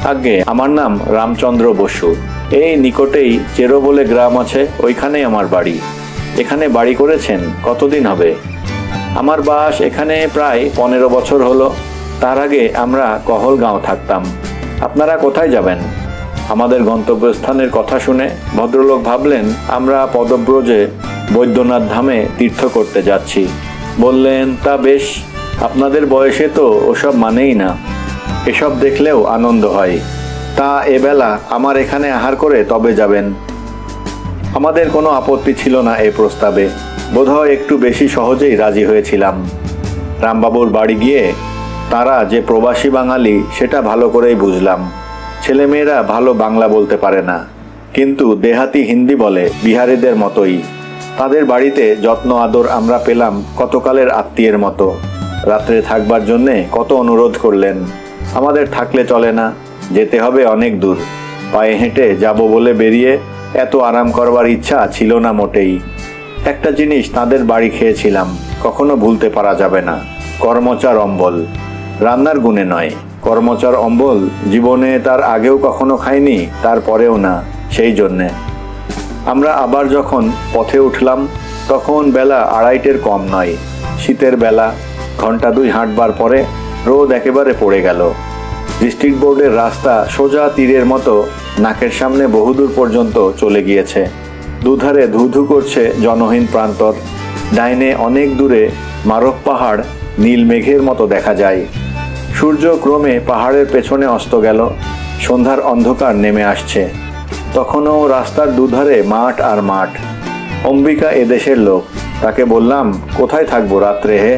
আগে আমার নাম রামচন্দ্র বসু। এই নিকটেই চেরো বলে গ্রাম আছে, ওইখানেই আমার বাড়ি। এখানে বাড়ি করেছেন কতদিন হবে? আমার বাস এখানে প্রায় 15 বছর হলো। তার আগে আমরা কহলগাঁও থাকতাম। আপনারা কোথায় যাবেন? আমাদের গন্তব্যস্থানের কথা শুনে ভদ্রলোক ভাবলেন আমরা পদব্রজে বৈদ্যনাথ ধামে তীর্থ করতে যাচ্ছি। বললেন, তা বেশ, আপনাদের বয়সে তো ওসব মানেই না। এসব দেখলেও আনন্দ হয়। তা এবেলা আমার এখানে আহার করে তবে যাবেন। আমাদের কোনো আপত্তি ছিল না এই প্রস্তাবে। বোধহয় একটু বেশি সহজেই রাজি হয়েছিলাম। রামবাবুর বাড়ি গিয়ে তারা যে প্রবাসী বাঙালি সেটা ভালো করেই বুঝলাম। ছেলেমেয়েরা ভালো বাংলা বলতে পারে না, কিন্তু দেহাতি হিন্দি বলে বিহারিদের মতোই। তাদের বাড়িতে যত্ন আদর আমরা পেলাম কতকালের আত্মীয়ের মতো। রাত্রে থাকবার জন্যে কত অনুরোধ করলেন। আমাদের থাকলে চলে না, যেতে হবে অনেক দূর। পায়ে হেঁটে যাব বলে বেরিয়ে এত আরাম করবার ইচ্ছা ছিল না মোটেই। একটা জিনিস তাদের বাড়ি খেয়েছিলাম, কখনো ভুলতে পারা যাবে না, কর্মচার অম্বল। রান্নার গুণে নয়, কর্মচার অম্বল জীবনে তার আগেও কখনো খাইনি, তারপরেও না। সেই জন্যে আমরা আবার যখন পথে উঠলাম তখন বেলা 2:30-র কম নয়। শীতের বেলা, ঘন্টা 2 হাঁটবার পরে রোদ একেবারে পড়ে গেল। ডিস্ট্রিক্ট বোর্ডের রাস্তা সোজা তীরের মতো নাকের সামনে বহুদূর পর্যন্ত চলে গিয়েছে। দুধারে ধুধু করছে জনহীন প্রান্তর। ডাইনে অনেক দূরে মারক পাহাড় নীল মেঘের মতো দেখা যায়। সূর্য ক্রমে পাহাড়ের পেছনে অস্ত গেল। সন্ধ্যার অন্ধকার নেমে আসছে। তখনও রাস্তার দুধারে মাঠ আর মাঠ। অম্বিকা এদেশের লোক। তাকে বললাম, কোথায় থাকবো রাত্রে হে?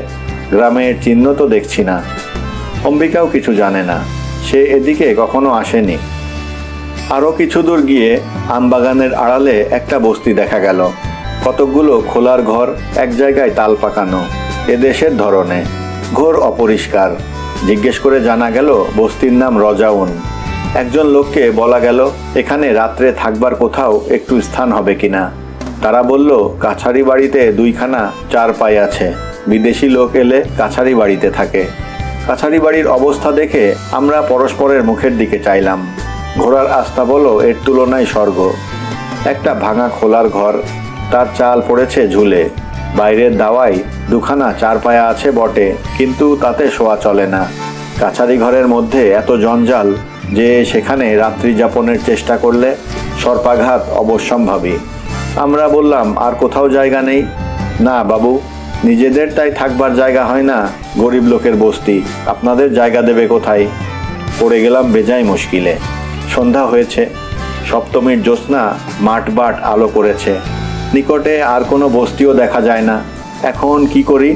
গ্রামের চিহ্ন তো দেখছি না। অম্বিকাও কিছু জানে না, সে এদিকে কখনো আসেনি। আরও কিছু দূর গিয়ে আমবাগানের আড়ালে একটা বস্তি দেখা গেল। কতকগুলো খোলার ঘর, এক জায়গায় তাল পাকানো, এদেশের ধরনে, ঘোর অপরিষ্কার। জিজ্ঞেস করে জানা গেল বস্তির নাম রজাউন। একজন লোককে বলা গেল এখানে রাত্রে থাকবার কোথাও একটু স্থান হবে কিনা। তারা বলল কাছারি বাড়িতে 2খানা চারপাই আছে। বিদেশি লোক এলে কাছারি বাড়িতে থাকে। কাছারি বাড়ির অবস্থা দেখে আমরা পরস্পরের মুখের দিকে চাইলাম। ঘোড়ার আস্তাবল এর তুলনায় স্বর্গ। একটা ভাঙা খোলার ঘর, তার চাল পড়েছে ঝুলে। বাইরের দাওয়ায় 2খানা চারপায়া আছে বটে, কিন্তু তাতে শোয়া চলে না। কাছারি ঘরের মধ্যে এত জঞ্জাল যে সেখানে রাত্রি যাপনের চেষ্টা করলে সর্পাঘাত অবশ্যম্ভাবী। আমরা বললাম আর কোথাও জায়গা নেই? না বাবু, নিজেদের তাই থাকবার জায়গা হয় না, গরিব লোকের বস্তি, আপনাদের জায়গা দেবে কোথায়? পড়ে গেলাম বেজায় মুশকিলে। সন্ধ্যা হয়েছে। সপ্তমীর জ্যোৎস্না মাঠ বাট আলো করেছে। নিকটে আর কোনো বস্তিও দেখা যায় না। এখন কি করি?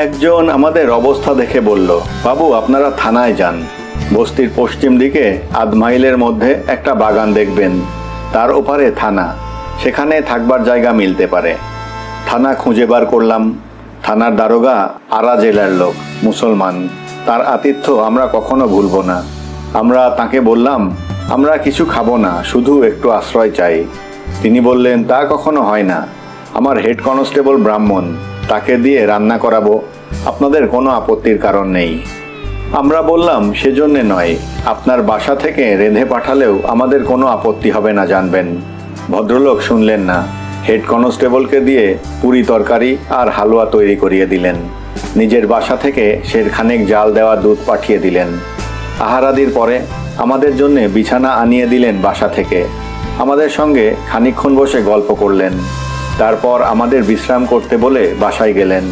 একজন আমাদের অবস্থা দেখে বলল, বাবু আপনারা থানায় যান। বস্তির পশ্চিম দিকে 1/2 মাইলের মধ্যে একটা বাগান দেখবেন, তার ওপারে থানা, সেখানে থাকবার জায়গা মিলতে পারে। থানা খুঁজে বার করলাম। থানার দারোগা আরা জেলার লোক, মুসলমান। তার আতিথ্য আমরা কখনো ভুলব না। আমরা তাকে বললাম আমরা কিছু খাবো না, শুধু একটু আশ্রয় চাই। তিনি বললেন তা কখনো হয় না, আমার হেড কনস্টেবল ব্রাহ্মণ, তাকে দিয়ে রান্না করাবো, আপনাদের কোনো আপত্তির কারণ নেই। আমরা বললাম সেজন্যে নয়, আপনার বাসা থেকে রেঁধে পাঠালেও আমাদের কোনো আপত্তি হবে না জানবেন। ভদ্রলোক শুনলেন না। হেড কনস্টেবলকে দিয়ে পুরি তরকারি আর হালুয়া তৈরি করিয়ে দিলেন। নিজের বাসা থেকে সেরখানেক জাল দেওয়া দুধ পাঠিয়ে দিলেন। আহারাদির পরে আমাদের জন্যে বিছানা আনিয়ে দিলেন বাসা থেকে। আমাদের সঙ্গে খানিকক্ষণ বসে গল্প করলেন। তারপর আমাদের বিশ্রাম করতে বলে বাসায় গেলেন।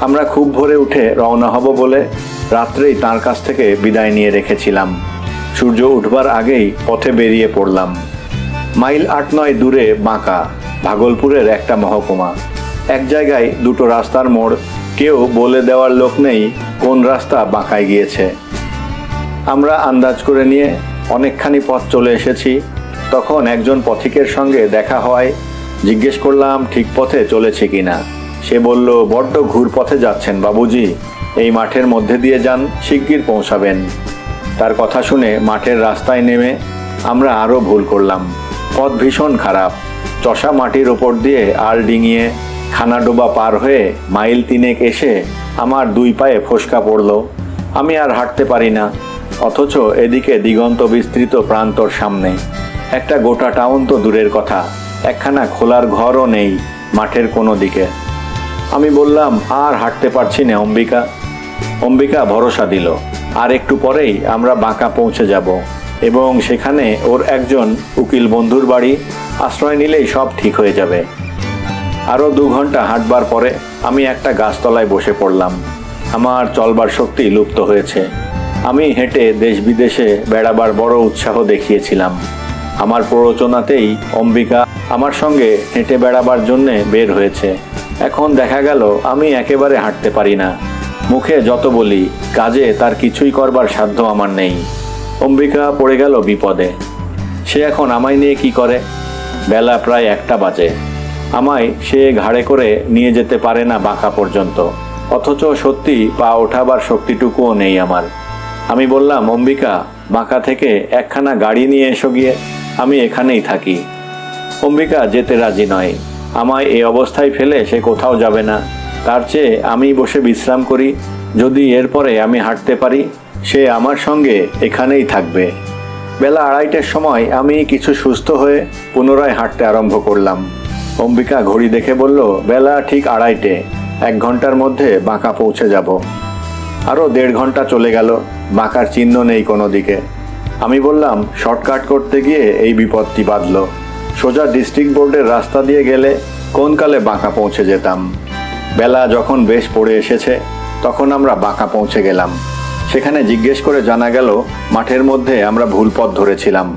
আমরা খুব ভোরে উঠে রওনা হব বলে রাত্রেই তাঁর কাছ থেকে বিদায় নিয়ে রেখেছিলাম। সূর্য উঠবার আগেই পথে বেরিয়ে পড়লাম। মাইল 8-9 দূরে বাঁকা, ভাগলপুরের একটা মহকুমা। এক জায়গায় 2টো রাস্তার মোড়, কেউ বলে দেওয়ার লোক নেই কোন রাস্তা বাঁকায় গিয়েছে। আমরা আন্দাজ করে নিয়ে অনেকখানি পথ চলে এসেছি। তখন একজন পথিকের সঙ্গে দেখা হওয়ায় জিজ্ঞেস করলাম ঠিক পথে চলেছে কিনা। সে বলল, বড্ড ঘুর পথে যাচ্ছেন বাবুজি, এই মাঠের মধ্যে দিয়ে যান, শিগগির পৌঁছাবেন। তার কথা শুনে মাঠের রাস্তায় নেমে আমরা আরও ভুল করলাম। পথ ভীষণ খারাপ। চষা মাটির ওপর দিয়ে আল ডিঙিয়ে খানাডোবা পার হয়ে মাইল 3 এসে আমার 2 পায়ে ফোসকা পড়ল। আমি আর হাঁটতে পারি না। অথচ এদিকে দিগন্ত বিস্তৃত প্রান্তর সামনে। একটা গোটা টাউন তো দূরের কথা, একখানা খোলার ঘরও নেই মাঠের কোনো দিকে। আমি বললাম, আর হাঁটতে পারছি না অম্বিকা। অম্বিকা ভরসা দিল, আর একটু পরেই আমরা বাঁকা পৌঁছে যাব এবং সেখানে ওর একজন উকিল বন্ধুর বাড়ি, আশ্রয় নিলেই সব ঠিক হয়ে যাবে। আরও 2 ঘন্টা হাঁটবার পরে আমি একটা গাছতলায় বসে পড়লাম। আমার চলবার শক্তি লুপ্ত হয়েছে। আমি হেঁটে দেশ বিদেশে বেড়াবার বড় উৎসাহ দেখিয়েছিলাম। আমার প্ররোচনাতেই অম্বিকা আমার সঙ্গে হেঁটে বেড়াবার জন্যে বের হয়েছে। এখন দেখা গেল আমি একেবারে হাঁটতে পারি না। মুখে যত বলি, কাজে তার কিছুই করবার সাধ্য আমার নেই। অম্বিকা পড়ে গেল বিপদে। সে এখন আমায় নিয়ে কি করে? বেলা প্রায় 1টা বাজে। আমায় সে ঘাড়ে করে নিয়ে যেতে পারে না বাঁকা পর্যন্ত, অথচ সত্যি পা ওঠাবার শক্তিটুকুও নেই আমার। আমি বললাম, অম্বিকা, বাঁকা থেকে একখানা গাড়ি নিয়ে এসো গিয়ে, আমি এখানেই থাকি। অম্বিকা যেতে রাজি নয়। আমায় এই অবস্থায় ফেলে সে কোথাও যাবে না। তার চেয়ে আমি বসে বিশ্রাম করি। যদি এরপরে আমি হাঁটতে পারি, সে আমার সঙ্গে এখানেই থাকবে। বেলা 2:30টার সময় আমি কিছু সুস্থ হয়ে পুনরায় হাঁটতে আরম্ভ করলাম। অম্বিকা ঘড়ি দেখে বলল, বেলা ঠিক 2:30, 1 ঘন্টার মধ্যে বাঁকা পৌঁছে যাব। আরও 1.5 ঘন্টা চলে গেল, বাঁকার চিহ্ন নেই কোনো দিকে। আমি বললাম, শর্টকাট করতে গিয়ে এই বিপদটি বাঁধল। সোজা ডিস্ট্রিক্ট বোর্ডের রাস্তা দিয়ে গেলে কোন কালে বাঁকা পৌঁছে যেতাম। বেলা যখন বেশ পড়ে এসেছে, তখন আমরা বাঁকা পৌঁছে গেলাম। সেখানে জিজ্ঞেস করে জানা গেল মাঠের মধ্যে আমরা ভুল পথ ধরেছিলাম,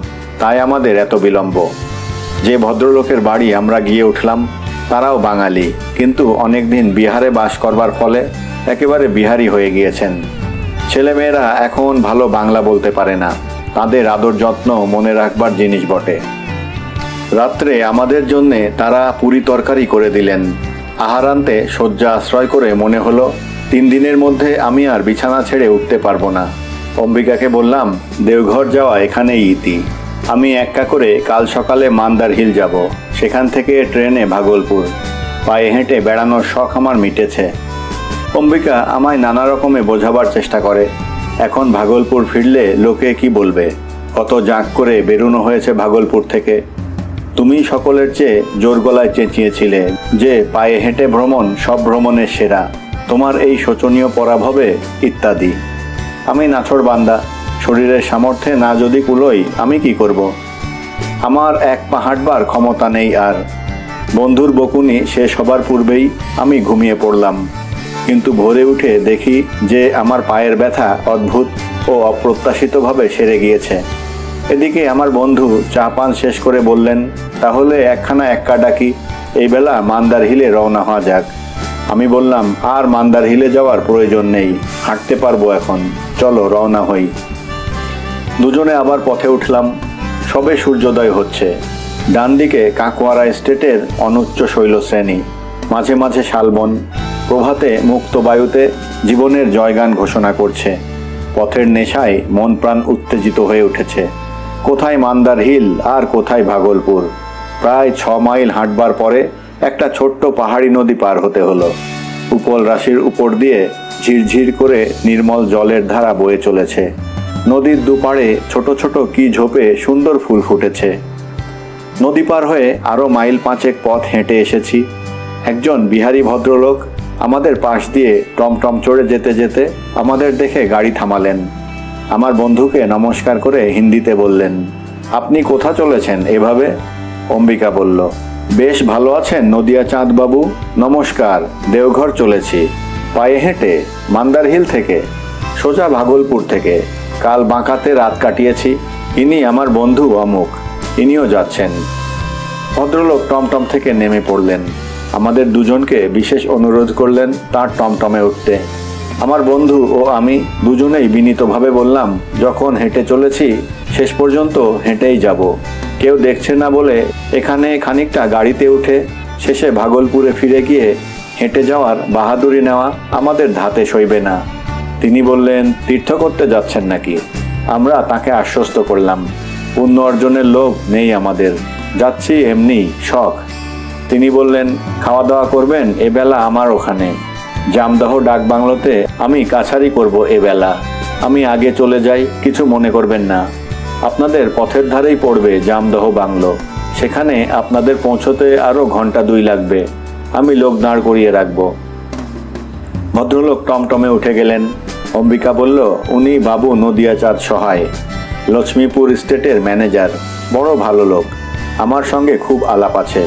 তাই আমাদের এত বিলম্ব। যে ভদ্রলোকের বাড়ি আমরা গিয়ে উঠলাম তারাও বাঙালি, কিন্তু অনেকদিন বিহারে বাস করবার ফলে একেবারে বিহারি হয়ে গিয়েছেন। ছেলেমেয়েরা এখন ভালো বাংলা বলতে পারে না, তাদের আদর যত্ন মনে রাখবার জিনিস বটে। রাত্রে আমাদের জন্যে তারা পুরি তরকারি করে দিলেন। আহারান্তে শয্যা আশ্রয় করে মনে হলো 3 দিনের মধ্যে আমি আর বিছানা ছেড়ে উঠতে পারবো না। অম্বিকাকে বললাম, দেওঘর যাওয়া এখানেই ইতি। আমি একা করে কাল সকালে মান্দার হিল যাব, সেখান থেকে ট্রেনে ভাগলপুর। পায়ে হেঁটে বেড়ানোর শখ আমার মিটেছে। অম্বিকা আমায় নানা রকমে বোঝাবার চেষ্টা করে। এখন ভাগলপুর ফিরলে লোকে কি বলবে? কত জাঁক করে বেরোনো হয়েছে ভাগলপুর থেকে। তুমি সকলের চেয়ে জোর গলায় চেঁচিয়েছিলে যে পায়ে হেঁটে ভ্রমণ সব ভ্রমণের সেরা, তোমার এই শোচনীয় পরাভবে ইত্যাদি। আমি নাছোড় বান্দা, শরীরের সামর্থ্যে না যদি কুলোই আমি কি করব? আমার 1 পা হাঁটবার ক্ষমতা নেই আর। বন্ধুর বকুনি শেষ হবার পূর্বেই আমি ঘুমিয়ে পড়লাম। কিন্তু ভোরে উঠে দেখি যে আমার পায়ের ব্যথা অদ্ভুত ও অপ্রত্যাশিতভাবে সেরে গিয়েছে। এদিকে আমার বন্ধু চা পান শেষ করে বললেন, তাহলে একখানা এক্কা ডাকি, এই বেলা মান্দার হিলে রওনা হওয়া যাক। আমি বললাম, আর মান্দার হিলে যাওয়ার প্রয়োজন নেই, হাঁটতে পারবো এখন, চলো রওনা হই। দুজনে আবার পথে উঠলাম। সবে সূর্যোদয় হচ্ছে। ডান দিকে কাঁকোয়ারা এস্টেটের অনুচ্চ শৈলশ্রেণী, মাঝে মাঝে শালবন প্রভাতে মুক্ত বায়ুতে জীবনের জয়গান ঘোষণা করছে। পথের নেশায় মন প্রাণ উত্তেজিত হয়ে উঠেছে। কোথায় মান্দার হিল আর কোথায় ভাগলপুর। প্রায় 6 মাইল হাঁটবার পরে একটা ছোট্ট পাহাড়ি নদী পার হতে হলো। উপল রাশির উপর দিয়ে ঝিরঝির করে নির্মল জলের ধারা বয়ে চলেছে। নদীর দুপাড়ে ছোট ছোট কি ঝোপে সুন্দর ফুল ফুটেছে। নদী পার হয়ে আরও মাইল 5 পথ হেঁটে এসেছি। একজন বিহারি ভদ্রলোক আমাদের পাশ দিয়ে টমটম চড়ে যেতে যেতে আমাদের দেখে গাড়ি থামালেন। আমার বন্ধুকে নমস্কার করে হিন্দিতে বললেন, আপনি কোথা চলেছেন এভাবে? অম্বিকা বলল, বেশ ভালো আছেন নদিয়া চাঁদ বাবু? নমস্কার, দেওঘর চলেছি। পায়ে হেঁটে? মান্দার হিল থেকে? সোজা ভাগলপুর থেকে। কাল বাঁকাতে রাত কাটিয়েছি। ইনি আমার বন্ধু অমুক, ইনিও যাচ্ছেন। ভদ্রলোক টমটম থেকে নেমে পড়লেন। আমাদের দুজনকে বিশেষ অনুরোধ করলেন তার টমটমে উঠতে। আমার বন্ধু ও আমি দুজনেই বিনীতভাবে বললাম, যখন হেঁটে চলেছি শেষ পর্যন্ত হেঁটেই যাব। কেউ দেখছে না বলে এখানে খানিকটা গাড়িতে উঠে শেষে ভাগলপুরে ফিরে গিয়ে হেঁটে যাওয়ার বাহাদুরি নেওয়া আমাদের ধাতে সইবে না। তিনি বললেন, তীর্থ করতে যাচ্ছেন নাকি? আমরা তাকে আশ্বস্ত করলাম, পুণ্য অর্জনের লোভ নেই আমাদের, যাচ্ছি এমনি শখ। তিনি বললেন, খাওয়া দাওয়া করবেন এবেলা আমার ওখানে। জামদাহ ডাক বাংলোতে আমি কাছারি করব এবেলা। আমি আগে চলে যাই, কিছু মনে করবেন না। আপনাদের পথের ধারেই পড়বে জামদহ বাংলো। সেখানে আপনাদের পৌঁছতে আরও ঘন্টা 2 লাগবে। আমি লোক দাঁড় করিয়ে রাখব। ভদ্রলোক টমটমে উঠে গেলেন। অম্বিকা বলল, উনি বাবু নদিয়াচাঁদ সহায়, লক্ষ্মীপুর স্টেটের ম্যানেজার। বড় ভালো লোক, আমার সঙ্গে খুব আলাপ আছে।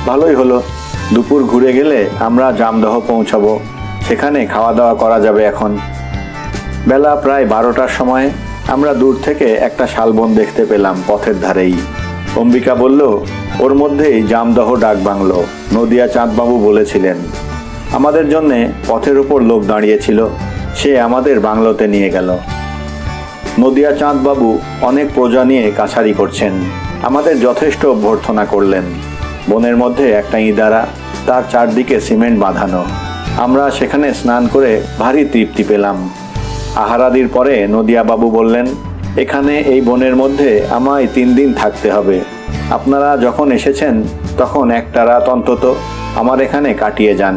ভালোই হলো, দুপুর ঘুরে গেলে আমরা জামদহ পৌঁছাবো। সেখানে খাওয়া দাওয়া করা যাবে। এখন বেলা প্রায় 12টার সময় আমরা দূর থেকে একটা শালবন দেখতে পেলাম পথের ধারেই। অম্বিকা বলল, ওর মধ্যেই জামদহ ডাক বাংলো, নদিয়াচাঁদবাবু বলেছিলেন। আমাদের জন্যে পথের উপর লোক দাঁড়িয়েছিল, সে আমাদের বাংলোতে নিয়ে গেল। নদিয়াচাঁদবাবু অনেক প্রজা নিয়ে কাছারি করছেন। আমাদের যথেষ্ট অভ্যর্থনা করলেন। বনের মধ্যে একটা ইদারা, তার চারদিকে সিমেন্ট বাঁধানো। আমরা সেখানে স্নান করে ভারী তৃপ্তি পেলাম। আহারাদির পরে নদিয়াবাবু বললেন, এখানে এই বনের মধ্যে আমায় 3 দিন থাকতে হবে। আপনারা যখন এসেছেন তখন একটা রাত অন্তত আমার এখানে কাটিয়ে যান।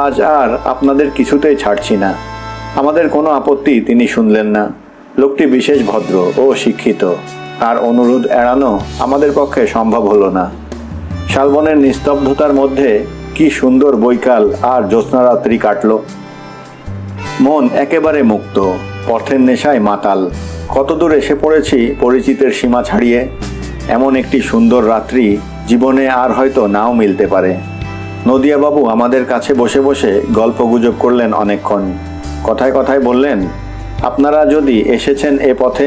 আজ আর আপনাদের কিছুতেই ছাড়ছি না। আমাদের কোনো আপত্তি তিনি শুনলেন না। লোকটি বিশেষ ভদ্র ও শিক্ষিত, তার অনুরোধ এড়ানো আমাদের পক্ষে সম্ভব হলো না। শালবনের নিস্তব্ধতার মধ্যে কি সুন্দর বৈকাল আর জ্যোৎস্নারাত্রি কাটল। মন একেবারে মুক্ত, পথের নেশায় মাতাল। কতদূর এসে পড়েছি পরিচিতের সীমা ছাড়িয়ে। এমন একটি সুন্দর রাত্রি জীবনে আর হয়তো নাও মিলতে পারে। নদিয়াবাবু আমাদের কাছে বসে বসে গল্পগুজব করলেন অনেকক্ষণ। কথায় কথায় বললেন, আপনারা যদি এসেছেন এ পথে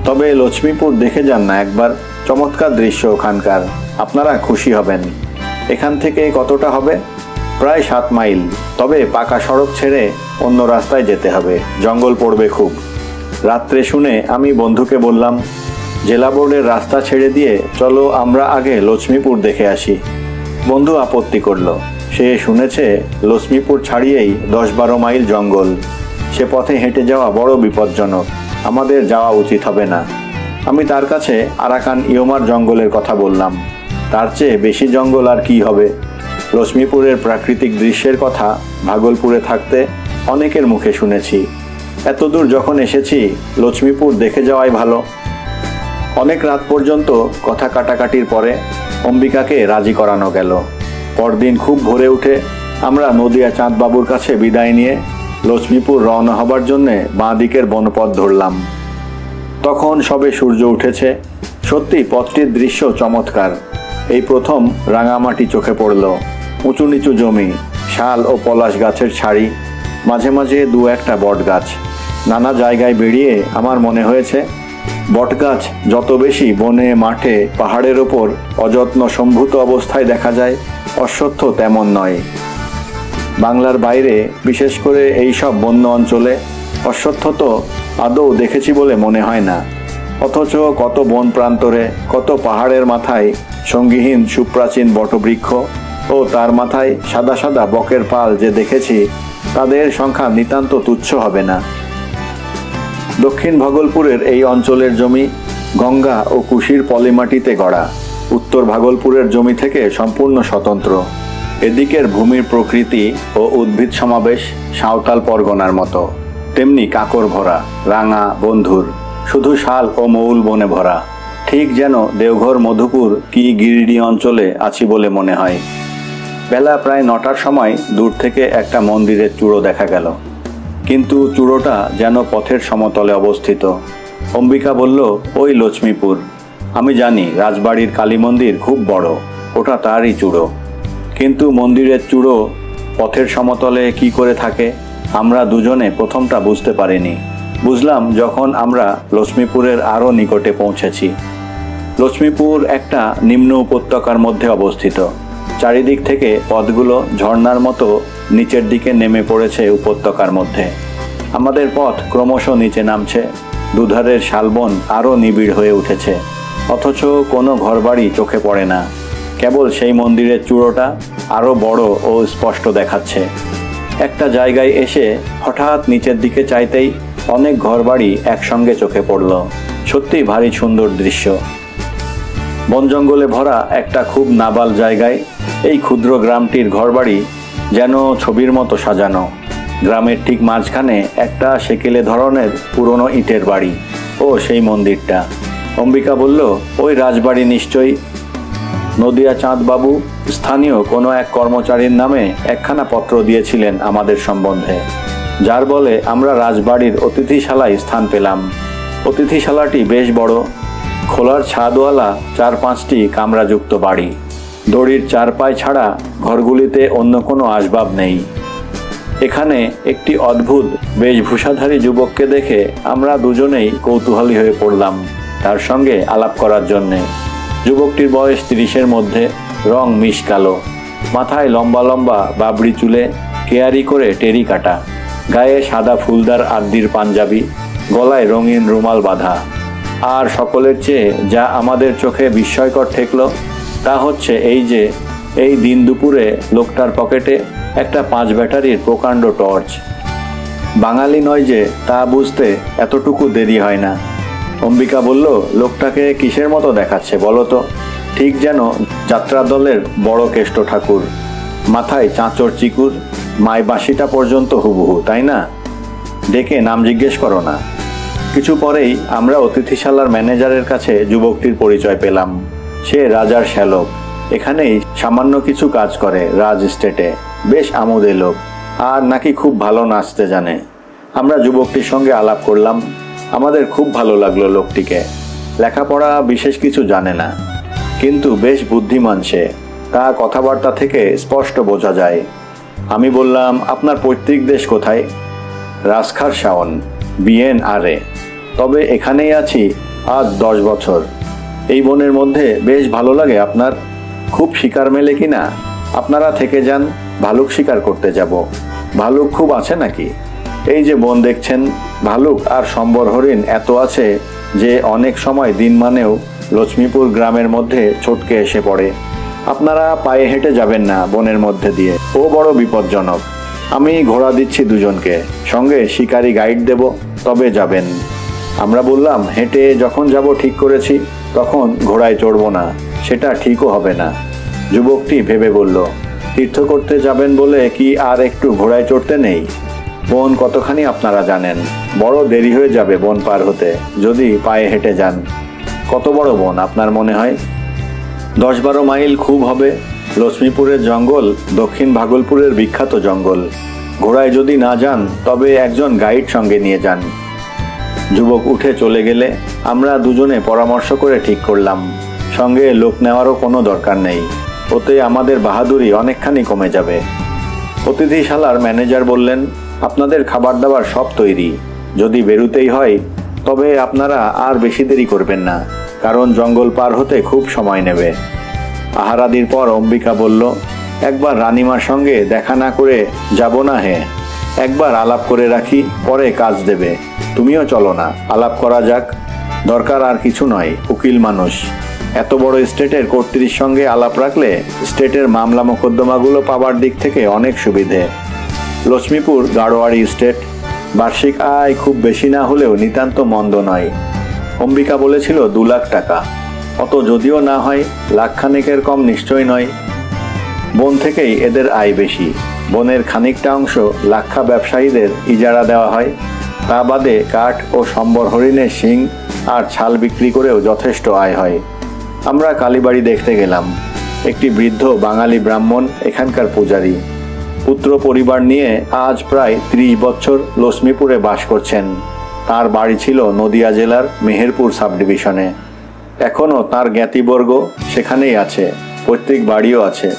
তবে লক্ষ্মীপুর দেখে যান না একবার। চমৎকার দৃশ্য ওখানকার, আপনারা খুশি হবেন। এখান থেকে কতটা হবে? প্রায় 7 মাইল। তবে পাকা সড়ক ছেড়ে অন্য রাস্তায় যেতে হবে, জঙ্গল পড়বে খুব। রাত্রে শুনে আমি বন্ধুকে বললাম, জেলা বোর্ডের রাস্তা ছেড়ে দিয়ে চলো আমরা আগে লক্ষ্মীপুর দেখে আসি। বন্ধু আপত্তি করল। সে শুনেছে লক্ষ্মীপুর ছাড়িয়েই 10-12 মাইল জঙ্গল। সে পথে হেঁটে যাওয়া বড় বিপজ্জনক, আমাদের যাওয়া উচিত হবে না। আমি তার কাছে আরাকান ইয়োমার জঙ্গলের কথা বললাম। তার চেয়ে বেশি জঙ্গল আর কি হবে। লক্ষ্মীপুরের প্রাকৃতিক দৃশ্যের কথা ভাগলপুরে থাকতে অনেকের মুখে শুনেছি। এতদূর যখন এসেছি লক্ষ্মীপুর দেখে যাওয়াই ভালো। অনেক রাত পর্যন্ত কথা কাটাকাটির পরে অম্বিকাকে রাজি করানো গেল। পরদিন খুব ভোরে উঠে আমরা নদিয়াচাঁদবাবুর কাছে বিদায় নিয়ে লক্ষ্মীপুর রওনা হবার জন্যে বাঁ দিকের বনপথ ধরলাম। তখন সবে সূর্য উঠেছে। সত্যি পথটির দৃশ্য চমৎকার। এই প্রথম রাঙামাটি চোখে পড়ল। উঁচু নিচু জমি, শাল ও পলাশ গাছের ছাড়ি, মাঝে মাঝে 2-1টা বট গাছ। নানা জায়গায় বেরিয়ে আমার মনে হয়েছে বটগাছ যত বেশি বনে, মাঠে, পাহাড়ের ওপর অযত্ন সম্ভূত অবস্থায় দেখা যায়, অশ্বত্থ তেমন নয়। বাংলার বাইরে, বিশেষ করে এই সব বন্য অঞ্চলে অশ্বত্থ তো আদৌ দেখেছি বলে মনে হয় না। অথচ কত বন প্রান্তরে, কত পাহাড়ের মাথায় সঙ্গীহীন সুপ্রাচীন বটবৃক্ষ ও তার মাথায় সাদা সাদা বকের পাল যে দেখেছি, তাদের সংখ্যা নিতান্ত তুচ্ছ হবে না। দক্ষিণ ভাগলপুরের এই অঞ্চলের জমি গঙ্গা ও কুশির পলিমাটিতে গড়া। উত্তর ভাগলপুরের জমি থেকে সম্পূর্ণ স্বতন্ত্র। এদিকের ভূমির প্রকৃতি ও উদ্ভিদ সমাবেশ সাঁওতাল পরগনার মতো, তেমনি কাকর ভরা, রাঙা, বন্ধুর, শুধু শাল ও মৌল বনে ভরা। ঠিক যেন দেওঘর, মধুপুর কি গিরিডি অঞ্চলে আছি বলে মনে হয়। বেলা প্রায় 9টার সময় দূর থেকে একটা মন্দিরের চূড়ো দেখা গেল, কিন্তু চূড়োটা যেন পথের সমতলে অবস্থিত। অম্বিকা বলল, ওই লক্ষ্মীপুর। আমি জানি রাজবাড়ির কালী মন্দির খুব বড়, ওটা তারই চূড়ো। কিন্তু মন্দিরের চূড়ো পথের সমতলে কি করে থাকে আমরা দুজনে প্রথমটা বুঝতে পারিনি। বুঝলাম যখন আমরা লক্ষ্মীপুরের আরও নিকটে পৌঁছেছি। লক্ষ্মীপুর একটা নিম্ন উপত্যকার মধ্যে অবস্থিত। চারিদিক থেকে পথগুলো ঝর্ণার মতো নিচের দিকে নেমে পড়েছে উপত্যকার মধ্যে। আমাদের পথ ক্রমশ নিচে নামছে। দুধারের শালবন আরও নিবিড় হয়ে উঠেছে, অথচ কোনো ঘরবাড়ি চোখে পড়ে না। কেবল সেই মন্দিরের চূড়োটা আরও বড় ও স্পষ্ট দেখাচ্ছে। একটা জায়গায় এসে হঠাৎ নিচের দিকে চাইতেই অনেক ঘরবাড়ি একসঙ্গে চোখে পড়ল। সত্যি ভারী সুন্দর দৃশ্য। বন জঙ্গলে ভরা একটা খুব নাবাল জায়গায় এই ক্ষুদ্র গ্রামটির ঘরবাড়ি যেন ছবির মতো সাজানো। গ্রামের ঠিক মাঝখানে একটা সেকেলে ধরনের পুরনো ইটের বাড়ি। ও সেই মন্দিরটা। অম্বিকা বলল, ওই রাজবাড়ি নিশ্চয়ই। নদিয়া চাঁদবাবু স্থানীয় কোনো এক কর্মচারীর নামে একখানা পত্র দিয়েছিলেন আমাদের সম্বন্ধে, যার বলে আমরা রাজবাড়ির অতিথিশালায় স্থান পেলাম। অতিথিশালাটি বেশ বড়, খোলার ছাদওয়ালা 4-5টি কামরাযুক্ত বাড়ি। দড়ির চারপাই ছাড়া ঘরগুলিতে অন্য কোনো আসবাব নেই। এখানে একটি অদ্ভুত বেশভূষাধারী যুবককে দেখে আমরা দুজনেই কৌতূহলী হয়ে পড়লাম তার সঙ্গে আলাপ করার জন্যে। যুবকটির বয়স 30-এর মধ্যে, রং মিশ কালো, মাথায় লম্বা লম্বা বাবড়ি চুলে কেয়ারি করে টেরি কাটা, গায়ে সাদা ফুলদার আদ্দির পাঞ্জাবি, গলায় রঙিন রুমাল বাঁধা। আর সকলের চেয়ে যা আমাদের চোখে বিস্ময়কর ঠেকল তা হচ্ছে এই যে এই দিন দুপুরে লোকটার পকেটে একটা 5 ব্যাটারির প্রকাণ্ড টর্চ। বাঙালি নয় যে তা বুঝতে এতটুকু দেরি হয় না। অম্বিকা বলল, লোকটাকে কিসের মতো দেখাচ্ছে বলো তো? ঠিক যেন যাত্রা দলের বড় কেষ্ট ঠাকুর, মাথায় চাঁচর চিকুর, মাই বাঁশিটা পর্যন্ত হুবহু, তাই না? ডেকে নাম জিজ্ঞেস করো না। কিছু পরেই আমরা অতিথিশালার ম্যানেজারের কাছে যুবকটির পরিচয় পেলাম। সে রাজার শ্যালক, এখানেই সামান্য কিছু কাজ করে রাজ এস্টেটে। বেশ আমোদে লোক, আর নাকি খুব ভালো নাচতে জানে। আমরা যুবকটির সঙ্গে আলাপ করলাম। আমাদের খুব ভালো লাগলো লোকটিকে। লেখাপড়া বিশেষ কিছু জানে না, কিন্তু বেশ বুদ্ধিমান সে, তা কথাবার্তা থেকে স্পষ্ট বোঝা যায়। আমি বললাম, আপনার পৈতৃক দেশ কোথায়? রাজখার শাওন, BNRA। তবে এখানেই আছি আজ 10 বছর। এই বনের মধ্যে বেশ ভালো লাগে আপনার? খুব শিকার মেলে কি না? আপনারা থেকে যান, ভালুক শিকার করতে যাব। ভালুক খুব আছে নাকি? এই যে বন দেখছেন, ভালুক আর সম্বর হরিণ এত আছে যে অনেক সময় দিন মানেও লক্ষ্মীপুর গ্রামের মধ্যে ছটকে এসে পড়ে। আপনারা পায়ে হেঁটে যাবেন না বনের মধ্যে দিয়ে, ও বড় বিপজ্জনক। আমি ঘোড়া দিচ্ছি দুজনকে, সঙ্গে শিকারি গাইড দেব, তবে যাবেন। আমরা বললাম, হেঁটে যখন যাব ঠিক করেছি তখন ঘোড়ায় চড়ব না, সেটা ঠিকও হবে না। যুবকটি ভেবে বলল, তীর্থ করতে যাবেন বলে কি আর একটু ঘোড়ায় চড়তে নেই? বন কতখানি আপনারা জানেন? বড় দেরি হয়ে যাবে বন পার হতে যদি পায়ে হেঁটে যান। কত বড় বন আপনার মনে হয়? 10-12 মাইল খুব হবে। লক্ষ্মীপুরের জঙ্গল দক্ষিণ ভাগলপুরের বিখ্যাত জঙ্গল। ঘোড়ায় যদি না যান তবে একজন গাইড সঙ্গে নিয়ে যান। যুবক উঠে চলে গেলে আমরা দুজনে পরামর্শ করে ঠিক করলাম, সঙ্গে লোক নেওয়ারও কোনো দরকার নেই, ওতে আমাদের বাহাদুরি অনেকখানি কমে যাবে। অতিথিশালার ম্যানেজার বললেন, আপনাদের খাবার দাবার সব তৈরি, যদি বেরুতেই হয় তবে আপনারা আর বেশি দেরি করবেন না, কারণ জঙ্গল পার হতে খুব সময় নেবে। আহারাদির পর অম্বিকা বলল, একবার রানিমার সঙ্গে দেখা না করে যাব না হে? একবার আলাপ করে রাখি, পরে কাজ দেবে। তুমিও চলো না, আলাপ করা যাক। দরকার আর কিছু নয়, উকিল মানুষ। এত বড় স্টেটের কর্ত্রীর সঙ্গে আলাপ রাখলে স্টেটের মামলা মোকদ্দমাগুলো পাবার দিক থেকে অনেক সুবিধে। লক্ষ্মীপুর গাড়োয়ারি স্টেট, বার্ষিক আয় খুব বেশি না হলেও নিতান্ত মন্দ নয়। অম্বিকা বলেছিল 2 লাখ টাকা। অত যদিও না হয়, লাখখানেকের কম নিশ্চয় নয়। বন থেকেই এদের আয় বেশি। বনের খানিকটা অংশ লাক্ষা ব্যবসায়ীদের ইজারা দেওয়া হয়। তা বাদে কাঠ ও সম্বর হরিণের শিং আর ছাল বিক্রি করেও যথেষ্ট আয় হয়। আমরা কালীবাড়ি দেখতে গেলাম। একটি বৃদ্ধ বাঙালি ব্রাহ্মণ এখানকার পূজারী। পুত্র পরিবার নিয়ে আজ প্রায় 30 বছর লক্ষ্মীপুরে বাস করছেন। তার বাড়ি ছিল নদিয়া জেলার মেহেরপুর সাব ডিভিশনে। এখনও তার জ্ঞাতিবর্গ সেখানেই আছে, পৈতৃক বাড়িও আছে,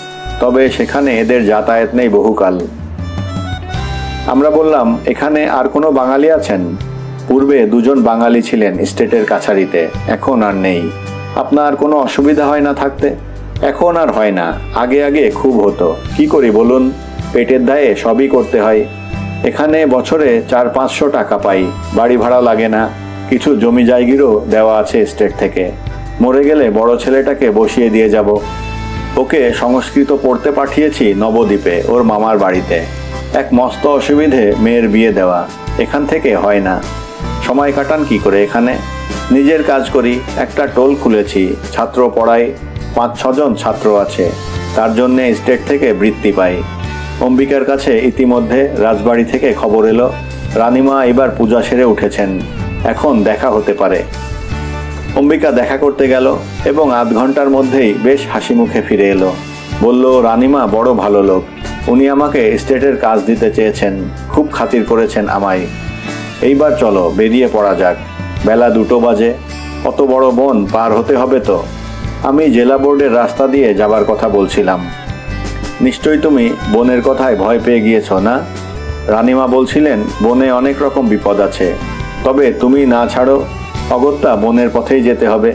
তবে সেখানে এদের যাতায়াত নেই বহুকাল। আমরা বললাম, এখানে আর কোনো বাঙালি আছেন? পূর্বে 2 জন বাঙালি ছিলেন স্টেটের কাছারিতে, এখন আর নেই। আপনার কোনো অসুবিধা হয় না থাকতে? এখন আর হয় না, আগে আগে খুব হতো। কি করি বলুন, পেটের দায়ে সবই করতে হয়। এখানে বছরে 400-500 টাকা পাই, বাড়ি ভাড়া লাগে না, কিছু জমি জায়গিরও দেওয়া আছে স্টেট থেকে। মরে গেলে বড় ছেলেটাকে বসিয়ে দিয়ে যাব। ওকে সংস্কৃত পড়তে পাঠিয়েছি নবদ্বীপে, ওর মামার বাড়িতে। এক মস্ত অসুবিধে মেয়ের বিয়ে দেওয়া, এখান থেকে হয় না। সময় কাটান কি করে এখানে? নিজের কাজ করি, একটা টোল খুলেছি, ছাত্র পড়াই, 5-6 জন ছাত্র আছে, তার জন্যে স্টেট থেকে বৃত্তি পাই। অম্বিকার কাছে ইতিমধ্যে রাজবাড়ি থেকে খবর এলো রানীমা এবার পূজা সেরে উঠেছেন, এখন দেখা হতে পারে। অম্বিকা দেখা করতে গেল এবং আধ ঘন্টার মধ্যেই বেশ হাসি মুখে ফিরে এলো। বলল, রানীমা বড় ভালো লোক, উনি আমাকে স্টেটের কাজ দিতে চেয়েছেন, খুব খাতির করেছেন আমায়। এইবার চলো বেরিয়ে পড়া যাক, বেলা 2টো বাজে, অত বড় বন পার হতে হবে তো। আমি জেলা বোর্ডের রাস্তা দিয়ে যাবার কথা বলছিলাম। নিশ্চয়ই তুমি বনের কথায় ভয় পেয়ে গিয়েছ না? রানীমা বলছিলেন বনে অনেক রকম বিপদ আছে, তবে তুমি না ছাড়ো, অগত্যা বনের পথেই যেতে হবে।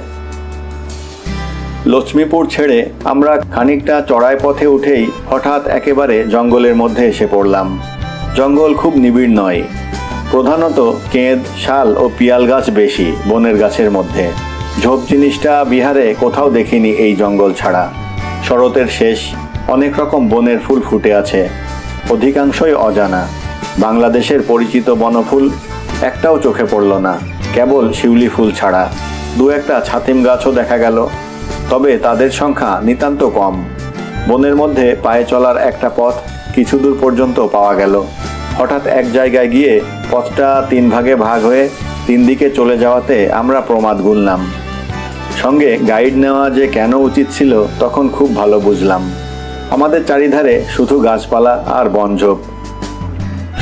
লক্ষ্মীপুর ছেড়ে আমরা খানিকটা চড়াই পথে উঠেই হঠাৎ একেবারে জঙ্গলের মধ্যে এসে পড়লাম। জঙ্গল খুব নিবিড় নয়, প্রধানত কেঁদ, শাল ও পিয়াল গাছ বেশি বনের গাছের মধ্যে। ঝোপ জিনিসটা বিহারে কোথাও দেখিনি এই জঙ্গল ছাড়া। শরতের শেষ, অনেক রকম বনের ফুল ফুটে আছে, অধিকাংশই অজানা। বাংলাদেশের পরিচিত বনফুল একটাও চোখে পড়ল না, কেবল শিউলি ফুল ছাড়া। 2-একটা ছাতিম গাছও দেখা গেল, তবে তাদের সংখ্যা নিতান্ত কম। বনের মধ্যে পায়ে চলার একটা পথ কিছু দূর পর্যন্ত পাওয়া গেল। হঠাৎ এক জায়গায় গিয়ে পথটা 3 ভাগে ভাগ হয়ে 3 দিকে চলে যাওয়াতে আমরা প্রমাদ গুনলাম। সঙ্গে গাইড নেওয়া যে কেন উচিত ছিল তখন খুব ভালো বুঝলাম। আমাদের চারিধারে শুধু গাছপালা আর বনঝোপ,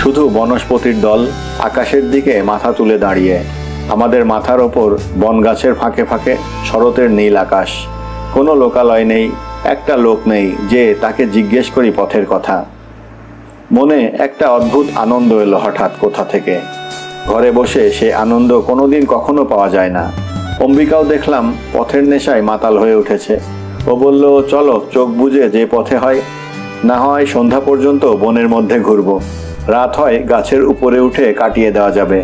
শুধু বনস্পতির দল আকাশের দিকে মাথা তুলে দাঁড়িয়ে। আমাদের মাথার ওপর বন গাছের ফাঁকে ফাঁকে শরতের নীল আকাশ। কোনো লোকালয় নেই, একটা লোক নেই যে তাকে জিজ্ঞেস করি পথের কথা। মনে একটা অদ্ভুত আনন্দ এলো হঠাৎ কোথা থেকে। ঘরে বসে সে আনন্দ কোনোদিন কখনো পাওয়া যায় না। অম্বিকাও দেখলাম পথের নেশায় মাতাল হয়ে উঠেছে। ও বলল, চলো চোখ বুজে যে পথে হয়, না হয় সন্ধ্যা পর্যন্ত বনের মধ্যে ঘুরবো, রাত হয় গাছের উপরে উঠে কাটিয়ে দেওয়া যাবে।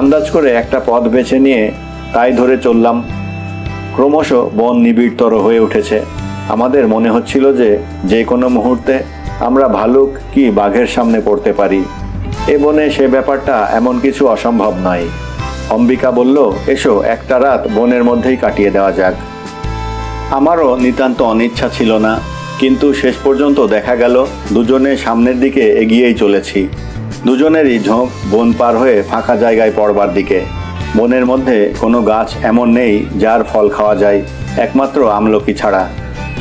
আন্দাজ করে একটা পথ বেছে নিয়ে তাই ধরে চললাম। ক্রমশ বন নিবিড়তর হয়ে উঠেছে। আমাদের মনে হচ্ছিল যে কোনো মুহূর্তে আমরা ভালুক কি বাঘের সামনে পড়তে পারি। এ বনে সে ব্যাপারটা এমন কিছু অসম্ভব নয়। অম্বিকা বলল, এসো একটা রাত বনের মধ্যেই কাটিয়ে দেওয়া যাক। আমারও নিতান্ত অনিচ্ছা ছিল না, কিন্তু শেষ পর্যন্ত দেখা গেল দুজনে সামনের দিকে এগিয়েই চলেছি। দুজনেরই ঝোঁক বন পার হয়ে ফাঁকা জায়গায় পড়বার দিকে। বনের মধ্যে কোনো গাছ এমন নেই যার ফল খাওয়া যায়, একমাত্র আমলকি ছাড়া।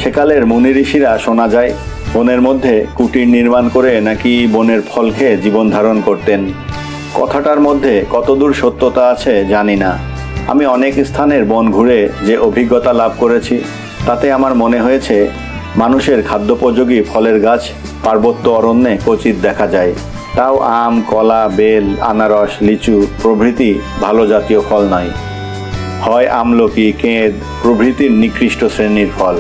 সেকালের মুনি ঋষিরা শোনা যায় বনের মধ্যে কুটির নির্মাণ করে নাকি বনের ফল খেয়ে জীবন ধারণ করতেন। কথাটার মধ্যে কতদূর সত্যতা আছে জানি না। আমি অনেক স্থানের বন ঘুরে যে অভিজ্ঞতা লাভ করেছি তাতে আমার মনে হয়েছে মানুষের খাদ্যোপযোগী ফলের গাছ পার্বত্য অরণ্যে ক্বচিৎ দেখা যায়। তাও আম, কলা, বেল, আনারস, লিচু প্রভৃতি ভালো জাতীয় ফল নয়, হয় আমলকি, কেঁদ প্রভৃতির নিকৃষ্ট শ্রেণীর ফল।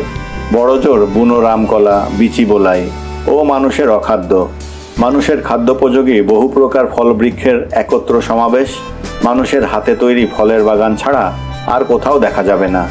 বড়জোর বুনো রামকলা, বিচি বোলাই ও মানুষের অখাদ্য। মানুষের খাদ্যোপযোগী বহু প্রকার ফল বৃক্ষের একত্র সমাবেশ মানুষের হাতে তৈরি ফলের বাগান ছাড়া আর কোথাও দেখা যাবে না।